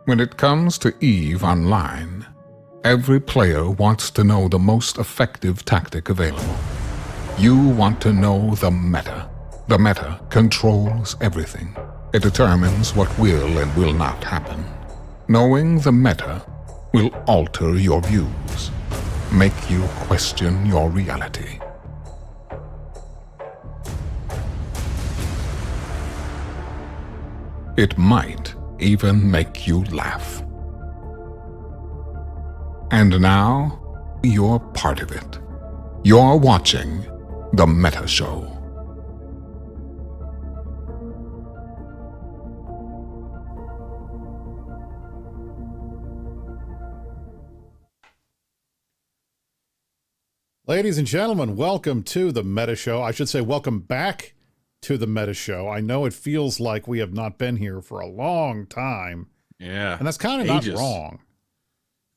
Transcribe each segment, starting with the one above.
When it comes to EVE Online, every player wants to know the most effective tactic available. You want to know the meta. The meta controls everything. It determines what will and will not happen. Knowing the meta will alter your views, make you question your reality. It might even make you laugh. And now, you're part of it. You're watching The Meta Show. Ladies and gentlemen, welcome to The Meta Show. I should say welcome back to The Meta Show. I know it feels like we have not been here for a long time. Yeah. And that's kind of not wrong.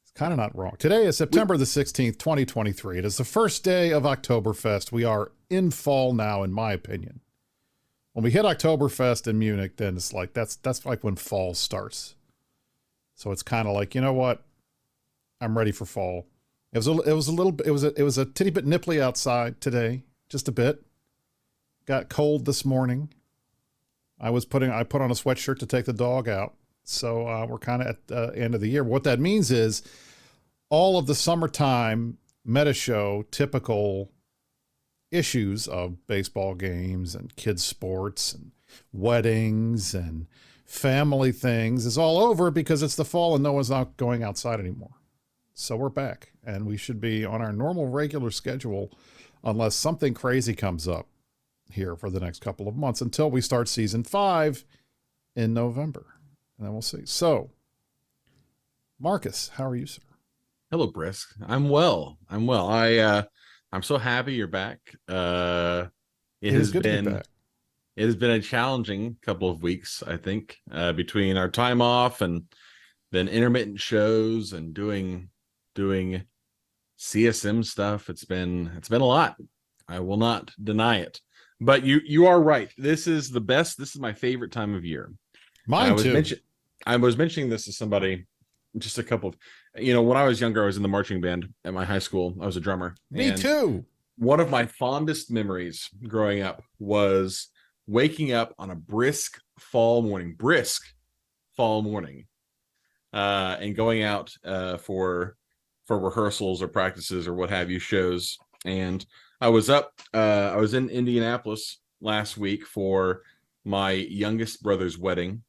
It's kind of not wrong. Today is September the 16th, 2023. It is the first day of Oktoberfest. We are in fall now, in my opinion. When we hit Oktoberfest in Munich, then it's like, that's like when fall starts. So it's kind of like, you know what? I'm ready for fall. It was a titty bit nipply outside today, just a bit. Got cold this morning. I put on a sweatshirt to take the dog out. So we're kind of at the end of the year. What that means is all of the summertime Meta Show typical issues of baseball games and kids sports and weddings and family things is all over because it's the fall and no one's not going outside anymore. So we're back and we should be on our normal regular schedule unless something crazy comes up here for the next couple of months until we start season 5 in November. And then we'll see. So, Marcus, how are you, sir? Hello, Brisc. I'm well. I'm so happy you're back. It has been a challenging couple of weeks, I think, between our time off and then intermittent shows and doing CSM stuff. It's been a lot. I will not deny it. But you are right. This is the best. This is my favorite time of year. Mine too. I was mentioning this to somebody, just a couple of, when I was younger, I was in the marching band at my high school. I was a drummer. Me too. One of my fondest memories growing up was waking up on a brisk fall morning, and going out for rehearsals or practices or what have you, shows. And I was in Indianapolis last week for my youngest brother's wedding,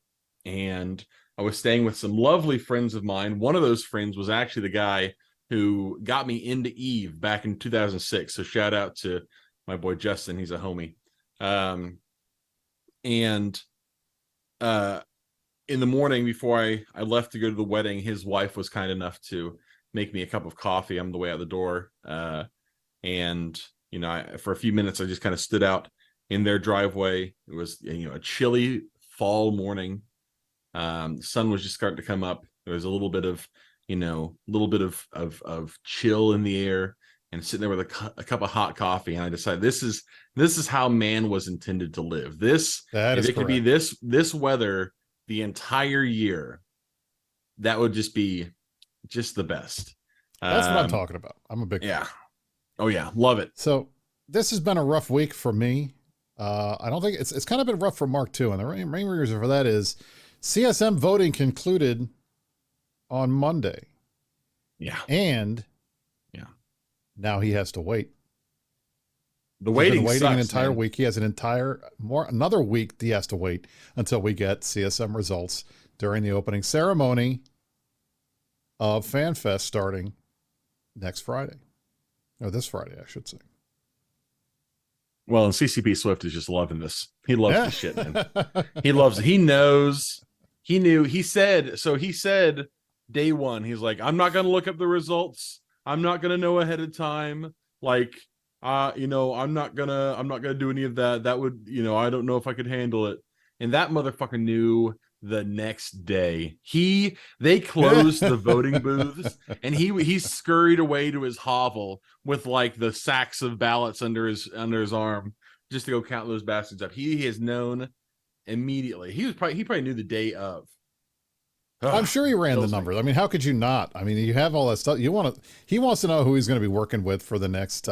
and I was staying with some lovely friends of mine. One of those friends was actually the guy who got me into EVE back in 2006. So shout out to my boy Justin. He's a homie. In the morning before I left to go to the wedding, his wife was kind enough to make me a cup of coffee on the way out the door. And for a few minutes, I just kind of stood out in their driveway. It was, a chilly fall morning. The sun was just starting to come up. There was a little bit of chill in the air, and sitting there with a cup of hot coffee. And I decided this is how man was intended to live. Could be this weather the entire year, that would just be the best. That's what I'm talking about. I'm a big fan. Oh yeah, love it. So this has been a rough week for me. I don't think it's kind of been rough for Mark too. And the main reason for that is CSM voting concluded on Monday. Yeah. And now he has to wait. Waiting an entire week. He has another week he has to wait until we get CSM results during the opening ceremony of FanFest starting next Friday. Or this Friday, I should say. Well, and CCP Swift is just loving this. He loves this shit, man. He loves it. He knows. He knew. He said day one, he's like, I'm not going to look up the results. I'm not going to know ahead of time. Like, I'm not gonna do any of that. That would, I don't know if I could handle it. And that motherfucker knew the next day. They closed the voting booths, and he scurried away to his hovel with like the sacks of ballots under his arm just to go count those bastards up. He has known immediately. He probably knew the day of. I'm sure he ran the numbers. I mean, how could you not? I mean, you have all that stuff. He wants to know who he's going to be working with for the next,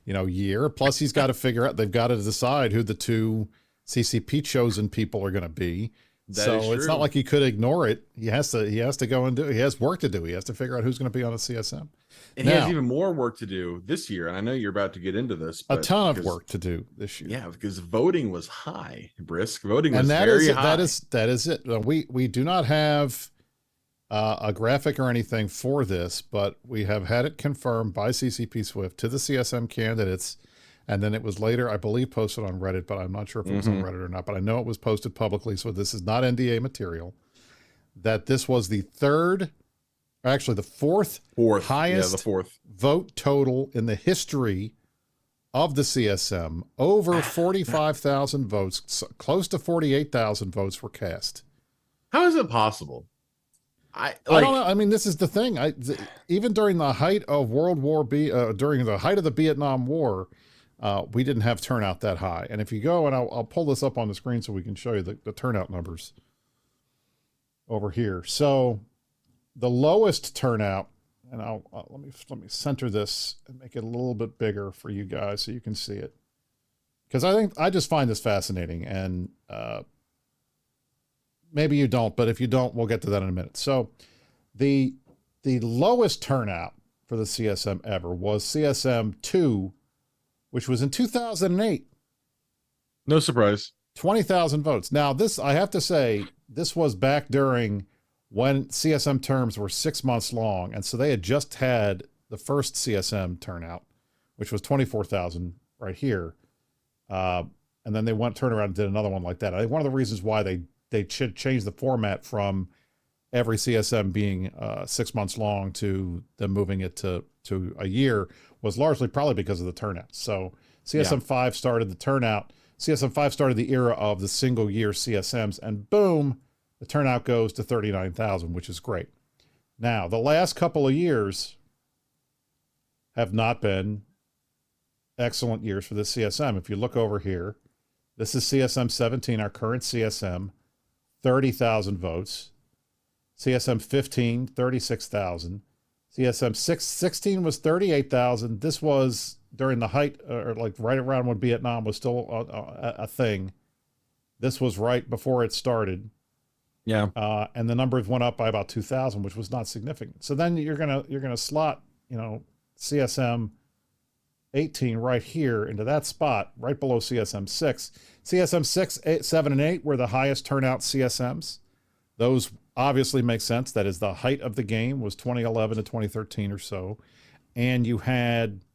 year. Plus, he's got to figure out. They've got to decide who the two CCP chosen people are going to be. So it's not like he could ignore it. He has to go and do it. He has work to do. He has to figure out who's going to be on the CSM. And he has even more work to do this year. And I know you're about to get into this. A ton of work to do this year. Yeah, because voting was high, Brisc. Voting was very high. That is it. We do not have a graphic or anything for this, but we have had it confirmed by CCP Swift to the CSM candidates. And then it was later, I believe, posted on Reddit, but I'm not sure if it was on Reddit or not. But I know it was posted publicly, so this is not NDA material. That this was the fourth highest vote total in the history of the CSM. Over 45,000 votes, close to 48,000 votes were cast. How is it possible? I don't know. I mean, this is the thing. Even during the height of during the height of the Vietnam War, we didn't have turnout that high. And if you go, and I'll pull this up on the screen so we can show you the turnout numbers over here. So the lowest turnout, and let me center this and make it a little bit bigger for you guys so you can see it. Because I just find this fascinating, and maybe you don't, but if you don't, we'll get to that in a minute. So the lowest turnout for the CSM ever was CSM 2, which was in 2008. No surprise. 20,000 votes. Now, this, I have to say, this was back during when CSM terms were 6 months long. And so they had just had the first CSM turnout, which was 24,000 right here. And then they turned around and did another one like that. I think one of the reasons why they should change the format from every CSM being 6 months long to them moving it to a year was largely probably because of the turnout. So CSM 5 started the turnout. CSM 5 started the era of the single year CSMs, and boom, the turnout goes to 39,000, which is great. Now, the last couple of years have not been excellent years for the CSM. If you look over here, this is CSM 17, our current CSM, 30,000 votes. CSM 15, 36,000. CSM 16 was 38,000. This was during the height, or like right around when Vietnam was still a thing. This was right before it started. Yeah. And the numbers went up by about 2,000, which was not significant. So then you're gonna slot, CSM 18 right here into that spot, right below CSM 6. CSM 6, 8, 7, and 8 were the highest turnout CSMs. Those obviously make sense. That is the height of the game was 2011 to 2013 or so. And you had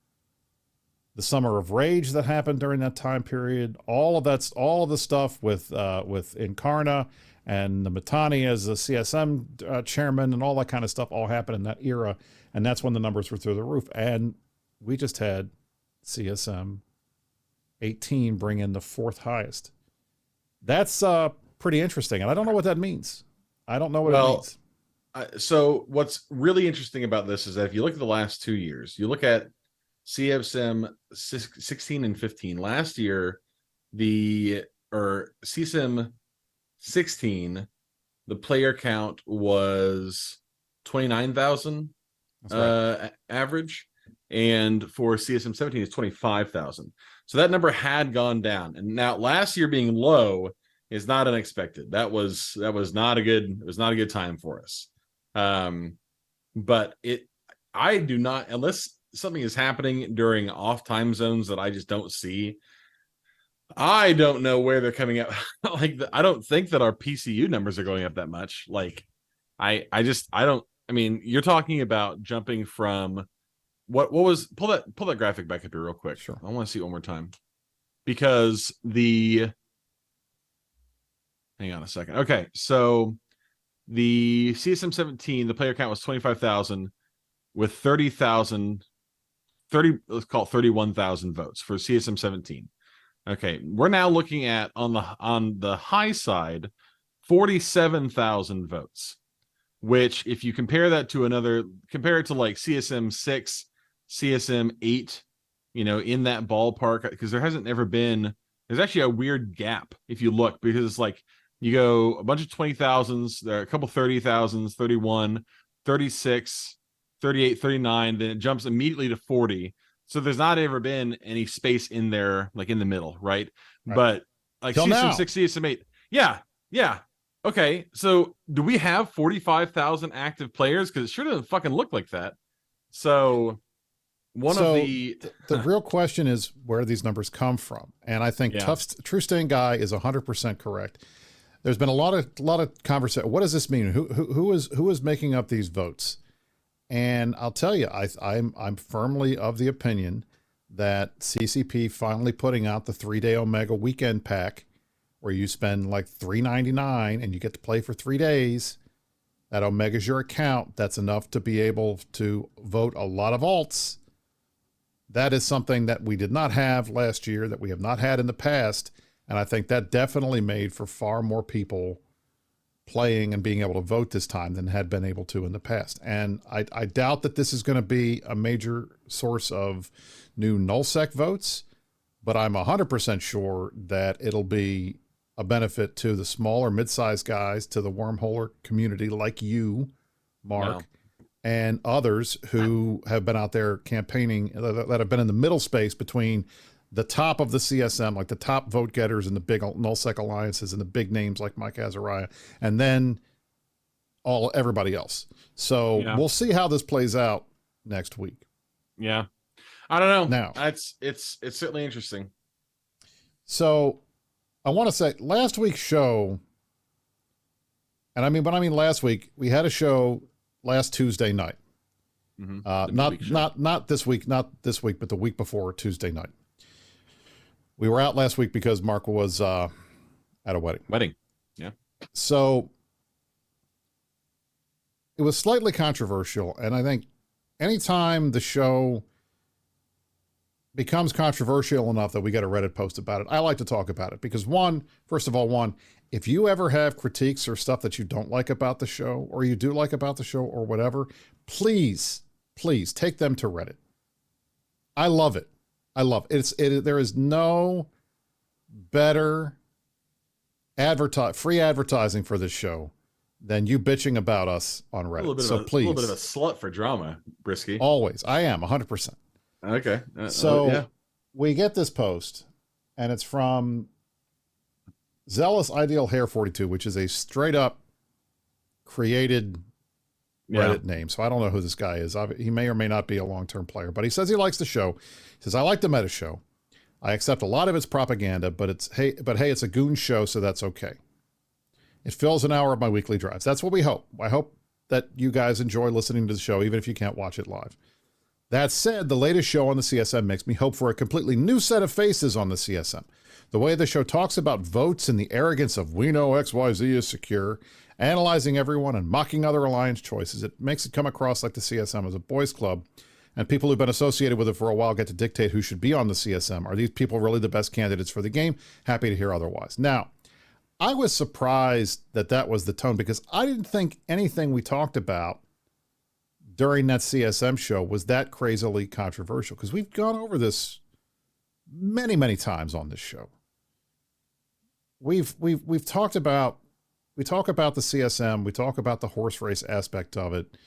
the Summer of Rage that happened during that time period. All of the stuff with Incarna and the Matani as the CSM chairman and all that kind of stuff all happened in that era. And that's when the numbers were through the roof. And we just had CSM 18 bring in the fourth highest. That's pretty interesting. And I don't know what that means. I don't know what it means. So what's really interesting about this is that if you look at the last 2 years, you look at CSM 16 and 15. Last year, CSM 16, the player count was 29,000 average. And for CSM 17, it's 25,000. So that number had gone down. And now last year being low is not unexpected. That was not a good time for us. But I do not, unless something is happening during off time zones that I just don't see, I don't know where they're coming up. I don't think that our PCU numbers are going up that much. You're talking about jumping from what was, pull that graphic back up here real quick. Sure. I want to see it one more time because hang on a second. Okay. So the CSM 17, the player count was 25,000 with let's call it 31,000 votes for CSM 17. Okay. We're now looking at on the high side, 47,000 votes, which if you compare it to like CSM 6, CSM 8, in that ballpark, because there's actually a weird gap if you look, because it's like You go a bunch of 20,000s, there are a couple 30,000s, 31, 36, 38, 39, then it jumps immediately to 40. So there's not ever been any space in there, like in the middle, right? But like Till now. CSM6, CSM8. Yeah. Okay, so do we have 45,000 active players? Because it sure doesn't fucking look like that. So the real question is where these numbers come from. And I think True Stain Guy is 100% correct. There's been a lot of conversation. What does this mean? Who is making up these votes? And I'll tell you, I'm firmly of the opinion that CCP finally putting out the 3-day Omega weekend pack, where you spend like $3.99 and you get to play for 3 days. That Omega's your account. That's enough to be able to vote a lot of alts. That is something that we did not have last year, that we have not had in the past. And I think that definitely made for far more people playing and being able to vote this time than had been able to in the past. And I doubt that this is going to be a major source of new nullsec votes, but I'm 100% sure that it'll be a benefit to the smaller mid-sized guys, to the wormholer community like you, Mark, and others who have been out there campaigning, that have been in the middle space between the top of the CSM, like the top vote getters and the big nullsec alliances and the big names like Mike Azariah, and then everybody else. So we'll see how this plays out next week. Yeah. I don't know. Now, it's certainly interesting. So I want to say last week's show, and when I mean last week, we had a show last Tuesday night. Not this week, but the week before Tuesday night. We were out last week because Mark was at a wedding. Yeah. So it was slightly controversial, and I think anytime the show becomes controversial enough that we get a Reddit post about it, I like to talk about it because first of all, if you ever have critiques or stuff that you don't like about the show, or you do like about the show or whatever, please take them to Reddit. I love it. There is no better free advertising for this show than you bitching about us on Reddit. Please. A little bit of a slut for drama, Brisky. Always. I am 100%. Okay. We get this post, and it's from Zealous Ideal Hair 42, which is a straight up created Reddit name. So I don't know who this guy is. He may or may not be a long-term player, but he says he likes the show. He says, I like the meta show. I accept a lot of its propaganda, but hey, it's a goon show, so that's okay. It fills an hour of my weekly drives. That's what we hope. I hope that you guys enjoy listening to the show, even if you can't watch it live. That said, the latest show on the CSM makes me hope for a completely new set of faces on the CSM. The way the show talks about votes and the arrogance of we know XYZ is secure, analyzing everyone and mocking other alliance choices, it makes it come across like the CSM is a boys club, and people who've been associated with it for a while get to dictate who should be on the CSM. Are these people really the best candidates for the game? Happy to hear otherwise. Now, I was surprised that was the tone, because I didn't think anything we talked about during that CSM show was that crazily controversial, because we've gone over this many, many times on this show. We've talked about, we talk about the CSM, we talk about the horse race aspect of it.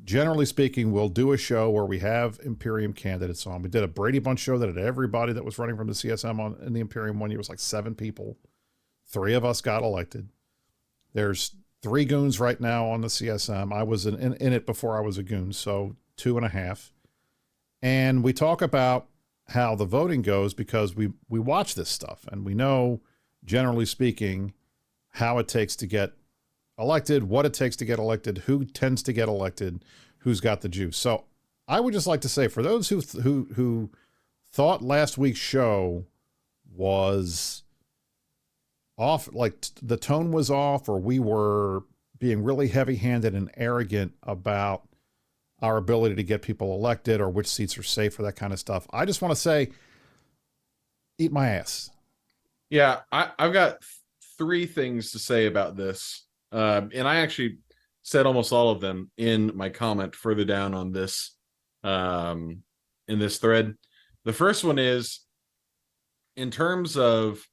Generally speaking, we'll do a show where we have Imperium candidates on. We did a Brady Bunch show that had everybody that was running from the CSM on in the Imperium one year. It was like 7 people. 3 of us got elected. There's 3 goons right now on the CSM. I was in it before I was a goon, so 2.5. And we talk about how the voting goes because we watch this stuff and we know, generally speaking, how it takes to get elected, what it takes to get elected, who tends to get elected, who's got the juice. So I would just like to say, for those who thought last week's show was off, like the tone was off, or we were being really heavy-handed and arrogant about our ability to get people elected or which seats are safe, or that kind of stuff, I just want to say, eat my ass. Yeah, I've got 3 things to say about this. And I actually said almost all of them in my comment further down on this, in this thread. The first one is, in terms of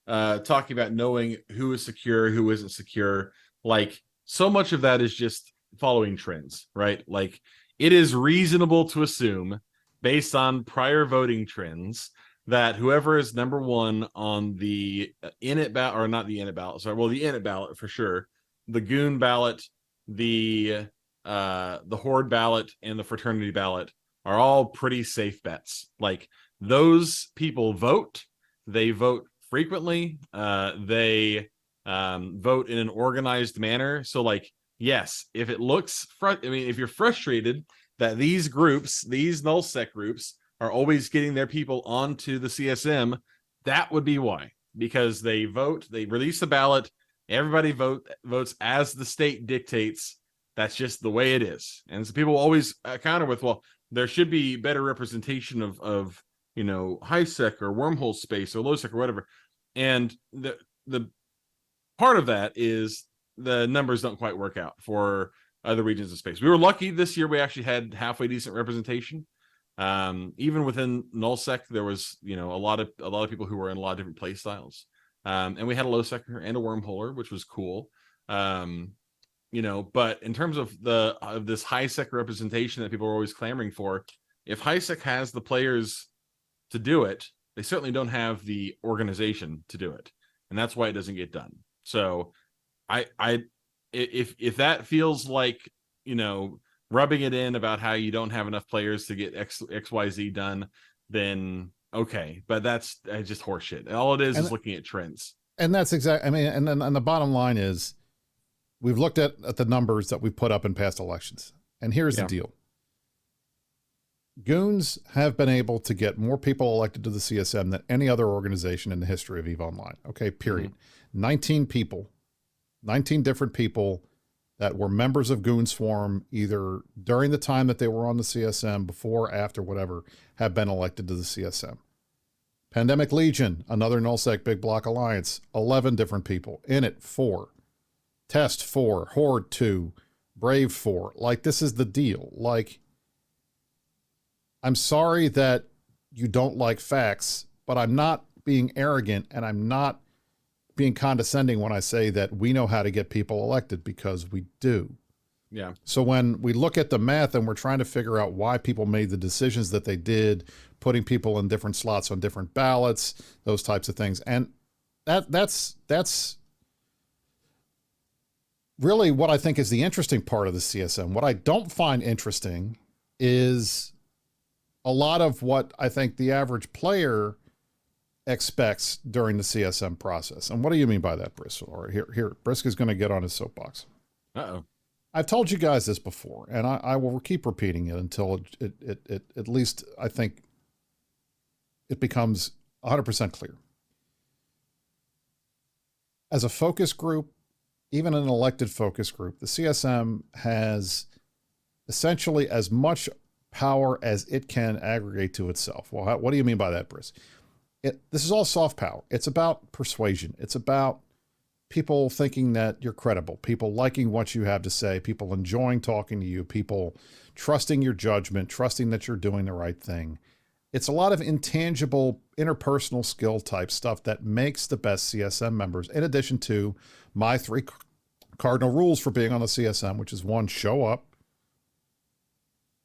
talking about knowing who is secure, who isn't secure. Like, so much of that is just following trends, right? Like, it is reasonable to assume, based on prior voting trends, that whoever is number one on the init ballot, or not the init ballot, sorry, well, the init ballot for sure, the goon ballot, the horde ballot, and the fraternity ballot are all pretty safe bets. Like, those people vote, they vote frequently, they vote in an organized manner. So, like, yes, if it looks if you're frustrated that these groups, these nullsec groups, are always getting their people onto the CSM, that would be why. Because they vote, they release the ballot, everybody votes as the state dictates. That's just the way it is. And so people always counter with, well, there should be better representation of high sec or wormhole space or low sec or whatever. And the part of that is the numbers don't quite work out for other regions of space. We were lucky this year; we actually had halfway decent representation. Even within nullsec, there was a lot of people who were in a lot of different play styles, and we had a low sector and a wormholer, which was cool. But in terms of this high sec representation that people are always clamoring for, if high sec has the players to do it, they certainly don't have the organization to do it, and that's why it doesn't get done. So, if that feels like rubbing it in about how you don't have enough players to get XYZ done, then okay, but that's just horseshit. All it is looking at trends. And that's exactly. I mean, and then the bottom line is, we've looked at the numbers that we put up in past elections, and here's the deal. Goons have been able to get more people elected to the CSM than any other organization in the history of EVE Online. Okay, period. Mm-hmm. 19 different people that were members of Goon Swarm, either during the time that they were on the CSM, before, after, whatever, have been elected to the CSM. Pandemic Legion, another nullsec big block alliance, 11 different people. Init, 4. Test, 4. Horde, 2. Brave, 4. Like, this is the deal. Like, I'm sorry that you don't like facts, but I'm not being arrogant, and I'm not being condescending when I say that we know how to get people elected, because we do. Yeah. So when we look at the math and we're trying to figure out why people made the decisions that they did, putting people in different slots on different ballots, those types of things. And that's really what I think is the interesting part of the CSM. What I don't find interesting is a lot of what I think the average player expects during the CSM process. And what do you mean by that, Brisc? Or here, Brisc is going to get on his soapbox. Uh-oh. I've told you guys this before, and I will keep repeating it until it at least I think it becomes 100% clear. As a focus group, even an elected focus group, the CSM has essentially as much power as it can aggregate to itself. Well, what do you mean by that, Brisc? This is all soft power. It's about persuasion. It's about people thinking that you're credible, people liking what you have to say, people enjoying talking to you, people trusting your judgment, trusting that you're doing the right thing. It's a lot of intangible interpersonal skill type stuff that makes the best CSM members, in addition to my 3 cardinal rules for being on the CSM, which is 1, show up.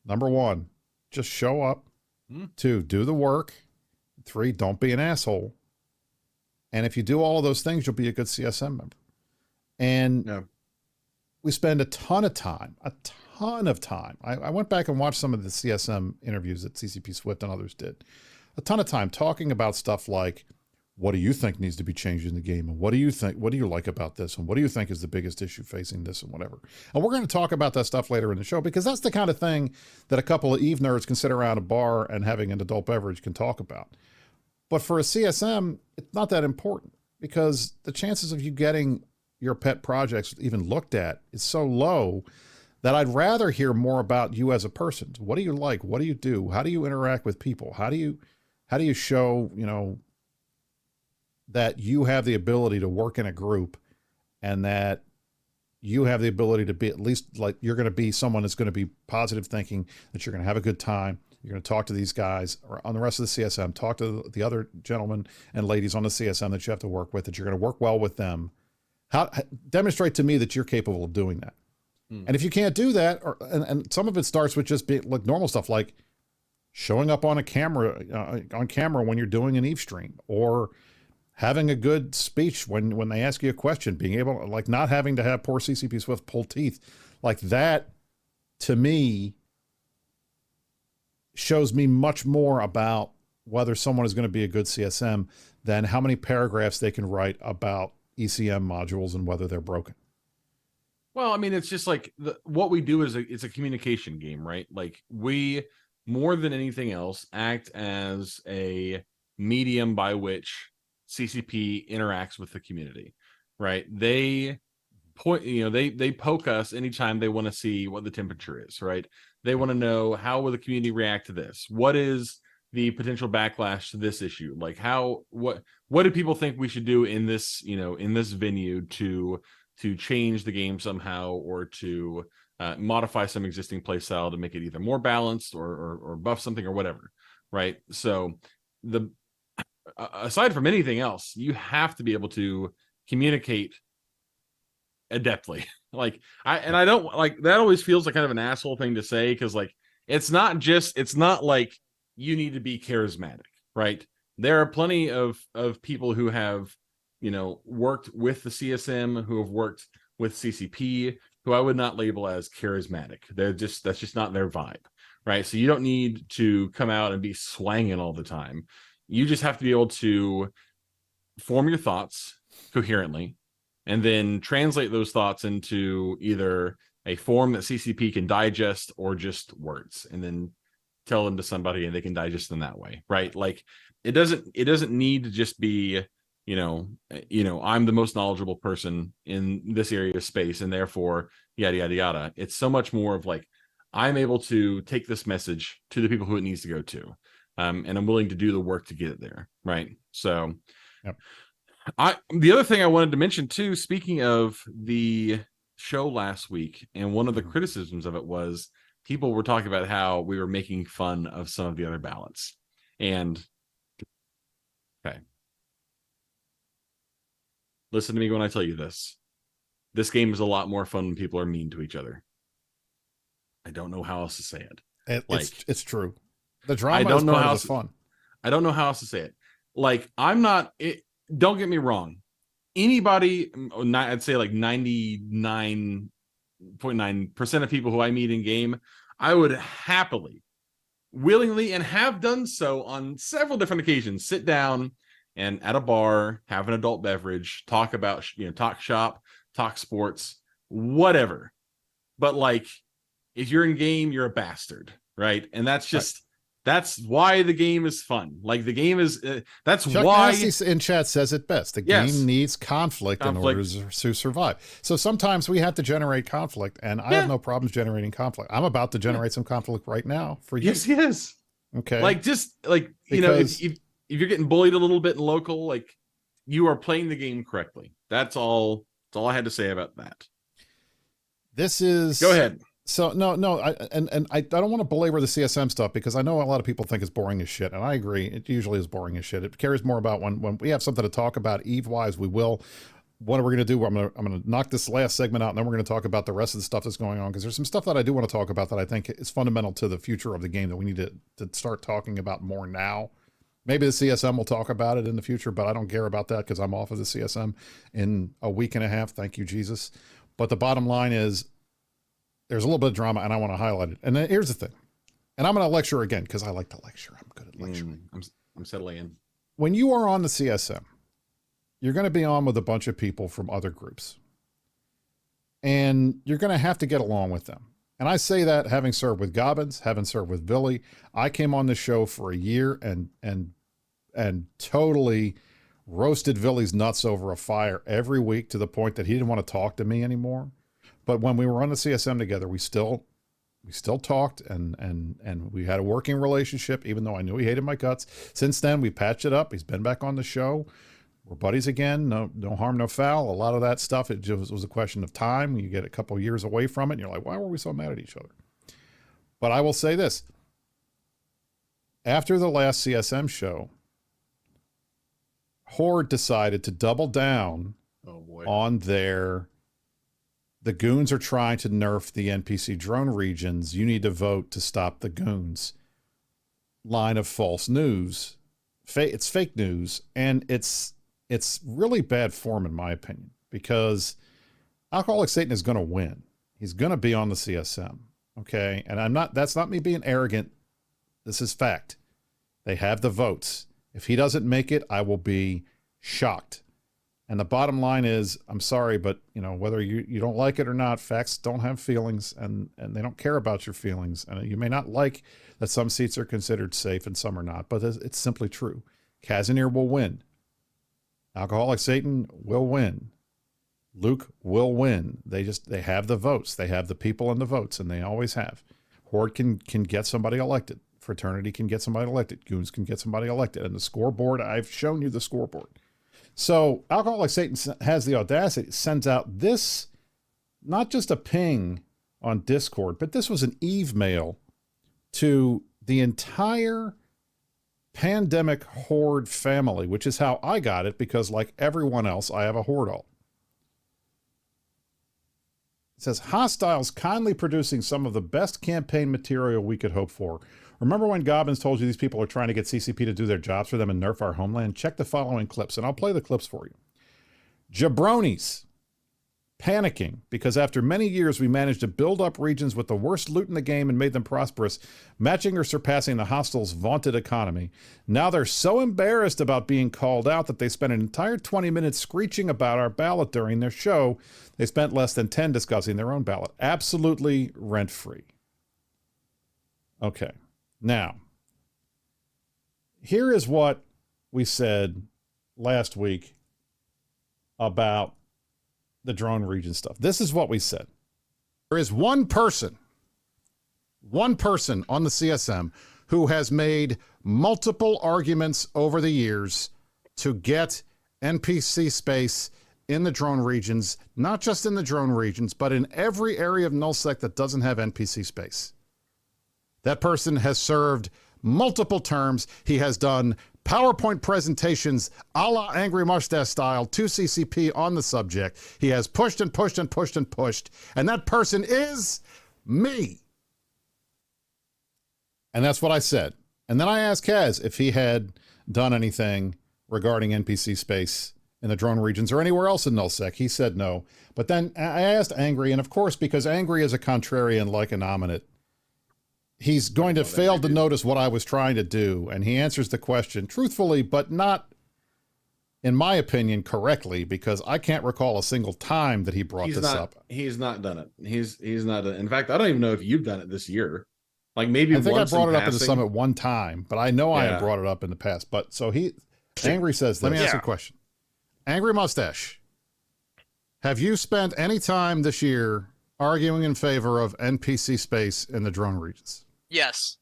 Number 1, just show up. 2, do the work. 3, don't be an asshole. And if you do all of those things, you'll be a good CSM member. And we spend a ton of time. I went back and watched some of the CSM interviews that CCP Swift and others did. A ton of time talking about stuff like, what do you think needs to be changed in the game? And what do you think? What do you like about this? And what do you think is the biggest issue facing this and whatever? And we're going to talk about that stuff later in the show, because that's the kind of thing that a couple of EVE nerds can sit around a bar and having an adult beverage can talk about. But for a CSM, it's not that important, because the chances of you getting your pet projects even looked at is so low that I'd rather hear more about you as a person. What do you like? What do you do? How do you interact with people? How do you show, that you have the ability to work in a group, and that you have the ability to be at least like you're going to be someone that's going to be positive thinking, that you're going to have a good time, You're going to talk to these guys or on the rest of the CSM, talk to the other gentlemen and ladies on the CSM that you have to work with, that you're going to work well with them. Demonstrate to me that you're capable of doing that. And if you can't do that, and some of it starts with just being like normal stuff, like showing up on camera when you're doing an Eve stream, or having a good speech when they ask you a question, being able, like, not having to have poor CCP Swift pull teeth, like that, to me, shows me much more about whether someone is going to be a good CSM than how many paragraphs they can write about ECM modules and whether they're broken. Well, I mean, it's just like what we do is it's a communication game, right? Like, we, more than anything else, act as a medium by which CCP interacts with the community, right? They point, they poke us anytime they want to see what the temperature is, right? They want to know, how will the community react to this? What is the potential backlash to this issue? Like, what do people think we should do in this, in this venue to change the game somehow, or to modify some existing play style to make it either more balanced or buff something or whatever, right? So aside from anything else, you have to be able to communicate adeptly. Like, I don't like that. Always feels like kind of an asshole thing to say, because like it's not like you need to be charismatic, right? There are plenty of people who have worked with the CSM, who have worked with CCP, who I would not label as charismatic. That's just not their vibe, right? So you don't need to come out and be swanging all the time. You just have to be able to form your thoughts coherently, and then translate those thoughts into either a form that CCP can digest or just words, and then tell them to somebody and they can digest them that way, right? Like, it doesn't need to just be, I'm the most knowledgeable person in this area of space, and therefore yada yada yada. It's so much more of like, I'm able to take this message to the people who it needs to go to, and I'm willing to do the work to get it there, right? So, yep. The other thing I wanted to mention too, speaking of the show last week, and one of the criticisms of it was people were talking about how we were making fun of some of the other ballots. And okay, listen to me when I tell you this. This game is a lot more fun when people are mean to each other. I don't know how else to say it. It's true. The drama is part of the fun. I don't know how else to say it. Like, don't get me wrong. Anybody, I'd say like 99.9% of people who I meet in game, I would happily, willingly, and have done so on several different occasions, sit down and at a bar, have an adult beverage, talk about, talk shop, talk sports, whatever. But like, if you're in game, you're a bastard, right? And that's just... That's why the game is fun. Like, the game is, that's Chuck why... Nasty in chat says it best. The game needs conflict in order to survive. So sometimes we have to generate conflict, and I have no problems generating conflict. I'm about to generate some conflict right now for you. Yes. Okay. Like, just like, if you're getting bullied a little bit in local, like, you are playing the game correctly. That's all I had to say about that. This is... Go ahead. So no, I don't want to belabor the CSM stuff, because I know a lot of people think it's boring as shit, and I agree. It usually is boring as shit. It cares more about when we have something to talk about Eve-wise. We will. What are we going to do? I'm going to knock this last segment out, and then we're going to talk about the rest of the stuff that's going on, because there's some stuff that I do want to talk about that I think is fundamental to the future of the game that we need to start talking about more now. Maybe the CSM will talk about it in the future, but I don't care about that because I'm off of the CSM in a week and a half. Thank you, Jesus. But the bottom line is, there's a little bit of drama, and I want to highlight it. And then here's the thing. And I'm going to lecture again, because I like to lecture. I'm good at lecturing. I'm settling in. When you are on the CSM, you're going to be on with a bunch of people from other groups. And you're going to have to get along with them. And I say that having served with Gobbins, having served with Billy. I came on the show for a year and totally roasted Billy's nuts over a fire every week, to the point that he didn't want to talk to me anymore. But when we were on the CSM together, we still talked, and we had a working relationship, even though I knew he hated my guts. Since then, we patched it up. He's been back on the show. We're buddies again. No harm, no foul. A lot of that stuff, it just was a question of time. You get a couple of years away from it, and you're like, why were we so mad at each other? But I will say this. after the last CSM show, Horde decided to double down on the goons are trying to nerf the NPC drone regions. You need to vote to stop the goons. Line of false news. It's fake news, and it's really bad form in my opinion, because Alcoholic Satan is going to win. He's going to be on the CSM. Okay. And that's not me being arrogant. This is fact. They have the votes. If he doesn't make it, I will be shocked. And the bottom line is, I'm sorry, but whether you don't like it or not, facts don't have feelings, and they don't care about your feelings. And you may not like that some seats are considered safe and some are not, but it's simply true. Kazanir will win. Alcoholic Satan will win. Luke will win. They have the votes. They have the people and the votes, and they always have. Horde can get somebody elected. Fraternity can get somebody elected. Goons can get somebody elected. And the scoreboard, I've shown you the scoreboard. So Alcoholic Satan has the audacity, sends out this, not just a ping on Discord, but this was an Eve mail to the entire Pandemic Horde family, which is how I got it, because like everyone else, I have a Horde alt. It says, Hostiles kindly producing some of the best campaign material we could hope for. Remember when Gobbins told you these people are trying to get CCP to do their jobs for them and nerf our homeland? Check the following clips, and I'll play the clips for you. Jabronis panicking because after many years we managed to build up regions with the worst loot in the game and made them prosperous, matching or surpassing the hostiles' vaunted economy. Now they're so embarrassed about being called out that they spent an entire 20 minutes screeching about our ballot during their show. They spent less than 10 discussing their own ballot. Absolutely rent-free. Okay. Now, here is what we said last week about the drone region stuff. This is what we said. There is one person on the CSM who has made multiple arguments over the years to get NPC space in the drone regions, not just in the drone regions, but in every area of nullsec that doesn't have NPC space. That person has served multiple terms. He has done PowerPoint presentations a la Angry Mustache style to CCP on the subject. He has pushed and pushed and pushed and pushed. And that person is me. And that's what I said. And then I asked Kaz if he had done anything regarding NPC space in the drone regions or anywhere else in nullsec. He said no. But then I asked Angry, and of course, because Angry is a contrarian like an ominate, he's going to fail to notice what I was trying to do. And he answers the question truthfully, but not, in my opinion, correctly, because I can't recall a single time that he brought this up. He's not done it. He's not done it. In fact, I don't even know if you've done it this year. Like maybe I think once I brought it up passing. at the summit one time, but I know I had brought it up in the past. But so Angry says, let me ask you a question. Angry Mustache, have you spent any time this year arguing in favor of NPC space in the drone regions? Yes.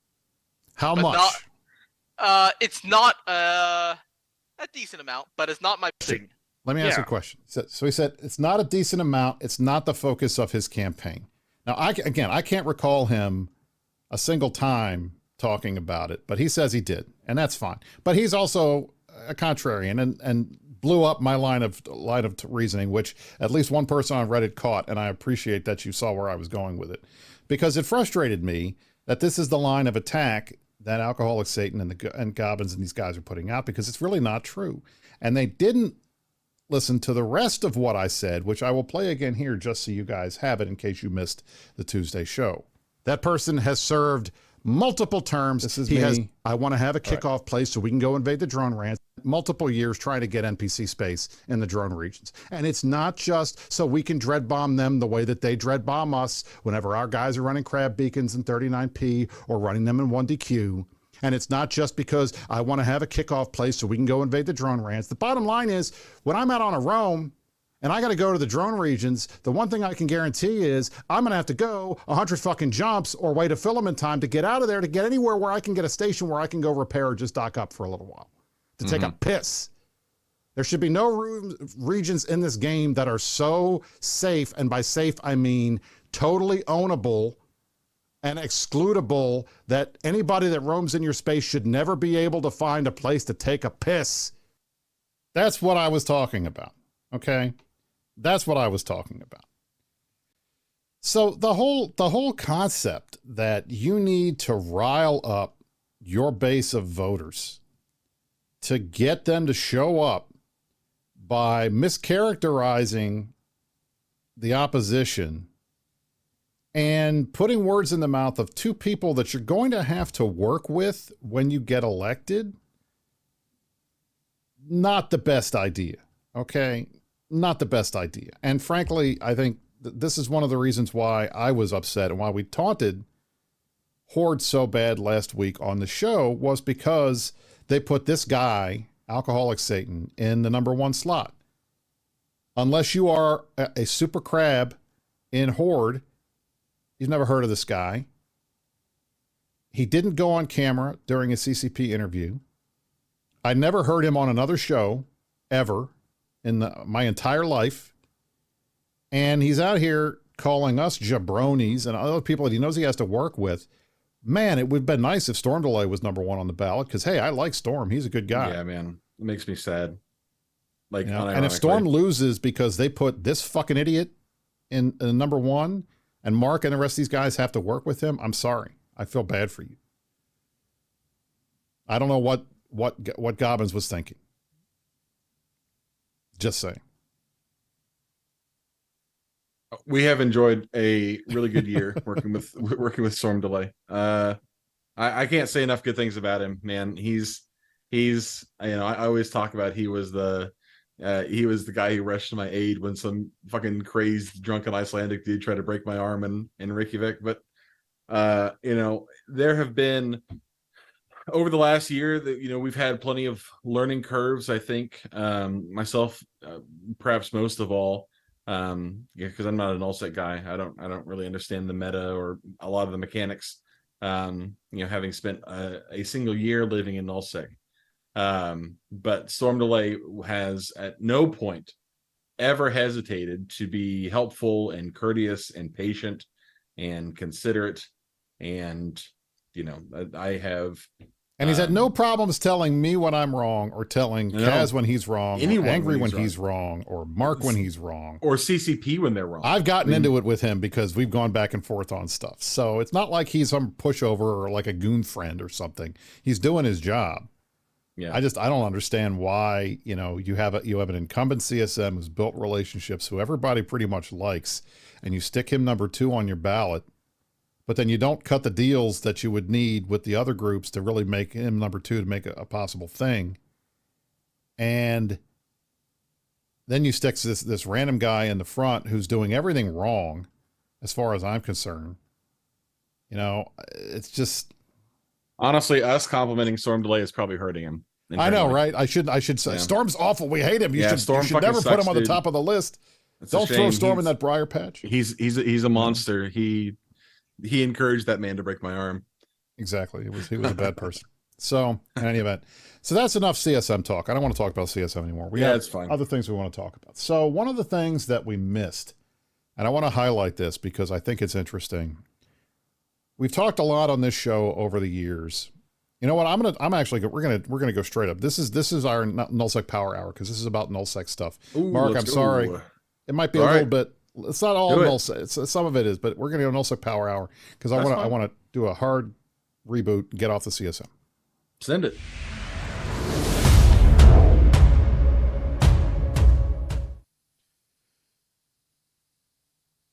How much? It's not a decent amount, but it's not my thing. Let me ask you a question. So he said it's not a decent amount. It's not the focus of his campaign. Now, I can't recall him a single time talking about it, but he says he did, and that's fine. But he's also a contrarian and blew up my line of reasoning, which at least one person on Reddit caught, and I appreciate that you saw where I was going with it, because it frustrated me that this is the line of attack that Alcoholic Satan and Gobbins and these guys are putting out, because it's really not true. And they didn't listen to the rest of what I said, which I will play again here just so you guys have it in case you missed the Tuesday show. That person has served multiple terms. This is me. I want to have a kickoff place so we can go invade the drone ranch. Multiple years trying to get NPC space in the drone regions. And it's not just so we can dread bomb them the way that they dread bomb us whenever our guys are running crab beacons in 39p or running them in 1DQ. And it's not just because I want to have a kickoff place so we can go invade the drone ranch. The bottom line is, when I'm out on a roam and I got to go to the drone regions, the one thing I can guarantee is I'm going to have to go 100 fucking jumps or wait a filament time to get out of there to get anywhere where I can get a station where I can go repair or just dock up for a little while to take a piss. There should be no regions in this game that are so safe, and by safe I mean totally ownable and excludable that anybody that roams in your space should never be able to find a place to take a piss. That's what I was talking about. Okay? That's what I was talking about. So the whole concept that you need to rile up your base of voters to get them to show up by mischaracterizing the opposition and putting words in the mouth of two people that you're going to have to work with when you get elected, not the best idea, okay? Not the best idea. And frankly, I think this is one of the reasons why I was upset and why we taunted Horde so bad last week on the show was because they put this guy, Alcoholic Satan, in the number 1 slot. Unless you are a super crab in Horde, you've never heard of this guy. He didn't go on camera during a CCP interview. I never heard him on another show ever in my entire life. And he's out here calling us jabronis and other people that he knows he has to work with. Man, it would have been nice if Storm Delay was number 1 on the ballot because, hey, I like Storm. He's a good guy. Yeah, man. It makes me sad. Like, and if Storm loses because they put this fucking idiot in number 1 and Mark and the rest of these guys have to work with him, I'm sorry. I feel bad for you. I don't know what Gobbins was thinking. Just saying. We have enjoyed a really good year working with Storm Delay. I can't say enough good things about him, man. He's I always talk about he was the guy who rushed to my aid when some fucking crazed drunken Icelandic dude tried to break my arm in Reykjavik. But there have been over the last year that we've had plenty of learning curves. I think myself, perhaps most of all. Because I'm not an nullsec guy. I don't really understand the meta or a lot of the mechanics. Having spent a single year living in nullsec. But Storm Delay has at no point ever hesitated to be helpful and courteous and patient and considerate. And I have. And he's had no problems telling me when I'm wrong or telling Kaz when he's wrong, or Angry when he's wrong, or Mark when he's wrong. Or CCP when they're wrong. I've gotten into it with him because we've gone back and forth on stuff. So it's not like he's some pushover or like a goon friend or something. He's doing his job. Yeah. I don't understand why, you have an incumbent CSM who's built relationships who everybody pretty much likes, and you stick him number 2 on your ballot. But then you don't cut the deals that you would need with the other groups to really make him number 2 to make a possible thing. And then you stick this random guy in the front who's doing everything wrong, as far as I'm concerned. It's just. Honestly, us complimenting Storm Delay is probably hurting him. I know, right? I should say Storm's awful. We hate him. You should never put him on the top of the list. Don't throw Storm in that briar patch. He's a monster. He encouraged that man to break my arm. Exactly. He was a bad person. So in any event, that's enough CSM talk. I don't want to talk about CSM anymore. It's fine. Other things we want to talk about. So one of the things that we missed, and I want to highlight this because I think it's interesting. We've talked a lot on this show over the years. You know what? We're gonna go straight up. This is our nullsec power hour because this is about nullsec stuff. Ooh, Mark, I'm sorry. It might be a little bit. It's not all nullsec. Some of it is, but we're going to go nullsec power hour because I want to do a hard reboot and get off the CSM. Send it.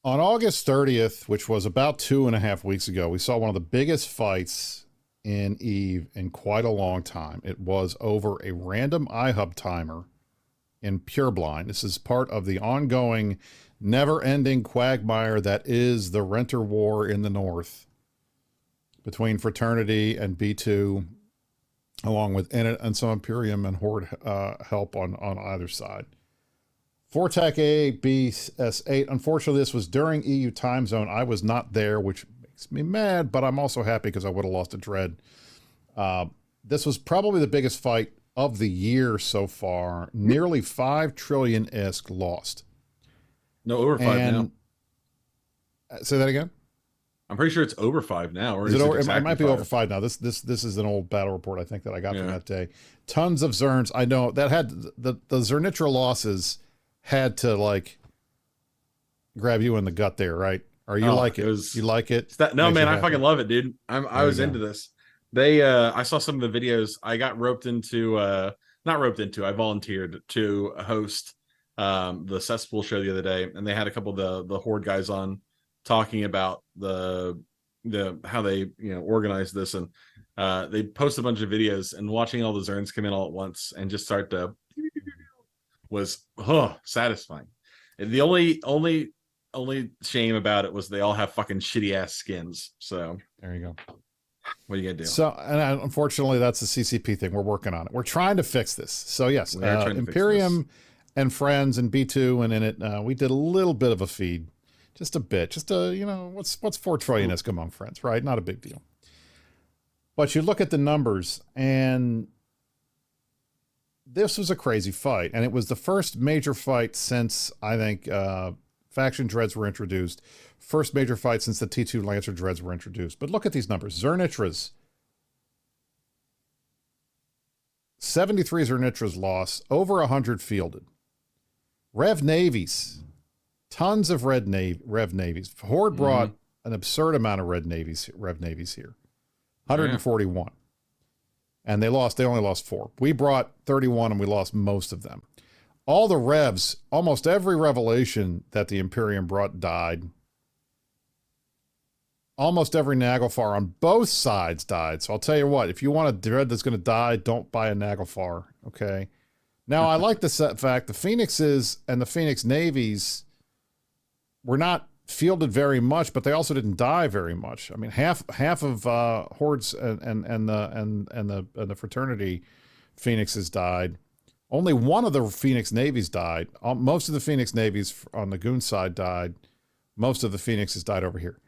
On August 30th, which was about 2.5 weeks ago, we saw one of the biggest fights in EVE in quite a long time. It was over a random iHub timer in Pureblind. This is part of the ongoing never-ending quagmire that is the renter war in the north between Fraternity and B2, along with Init and some Imperium and Horde help on either side. Fortec A, B, S8. Unfortunately, this was during EU time zone. I was not there, which makes me mad, but I'm also happy because I would have lost a dread. This was probably the biggest fight of the year so far. Nearly 5 trillion ISK lost. No, over 5 now. Say that again? I'm pretty sure it's over 5 now. Or is it over? exactly it might be 5? over 5 now. This is an old battle report I think that I got from that day. Tons of Zerns. I know that had the Zernitra losses had to like grab you in the gut there, right? Or you like it? You like it? No, man, I fucking love it, dude. I was into this. I saw some of the videos. I got roped into not roped into. I volunteered to host the Cesspool show the other day, and they had a couple of the Horde guys on talking about the how they organize this, and they post a bunch of videos, and watching all the Zerns come in all at once and just start to was satisfying. And the only shame about it was they all have fucking shitty ass skins. So there you go. What are you gonna do? So, and unfortunately, that's a CCP thing. We're working on it. We're trying to fix this. So yes, Imperium and friends and B2 and in it, we did a little bit of a feed, just a bit, what's 4 trillion ISK among friends, right? Not a big deal. But you look at the numbers, and this was a crazy fight, and it was the first major fight since I think faction dreads were introduced. First major fight since the T2 Lancer dreads were introduced. But look at these numbers. Zernitras. 73 Zernitras lost. Over 100 fielded. Rev Navies. Tons of Rev Navies. Horde brought an absurd amount of Rev Navies here. 141. And they only lost 4. We brought 31 and we lost most of them. All the Revs, almost every revelation that the Imperium brought died. Almost every Naglfar on both sides died. So I'll tell you what, if you want a dread that's going to die, don't buy a Naglfar, okay? Now, I like the fact the Phoenixes and the Phoenix Navies were not fielded very much, but they also didn't die very much. I mean, half of Hordes and the Fraternity Phoenixes died. Only one of the Phoenix Navies died. Most of the Phoenix Navies on the Goon side died. Most of the Phoenixes died over here.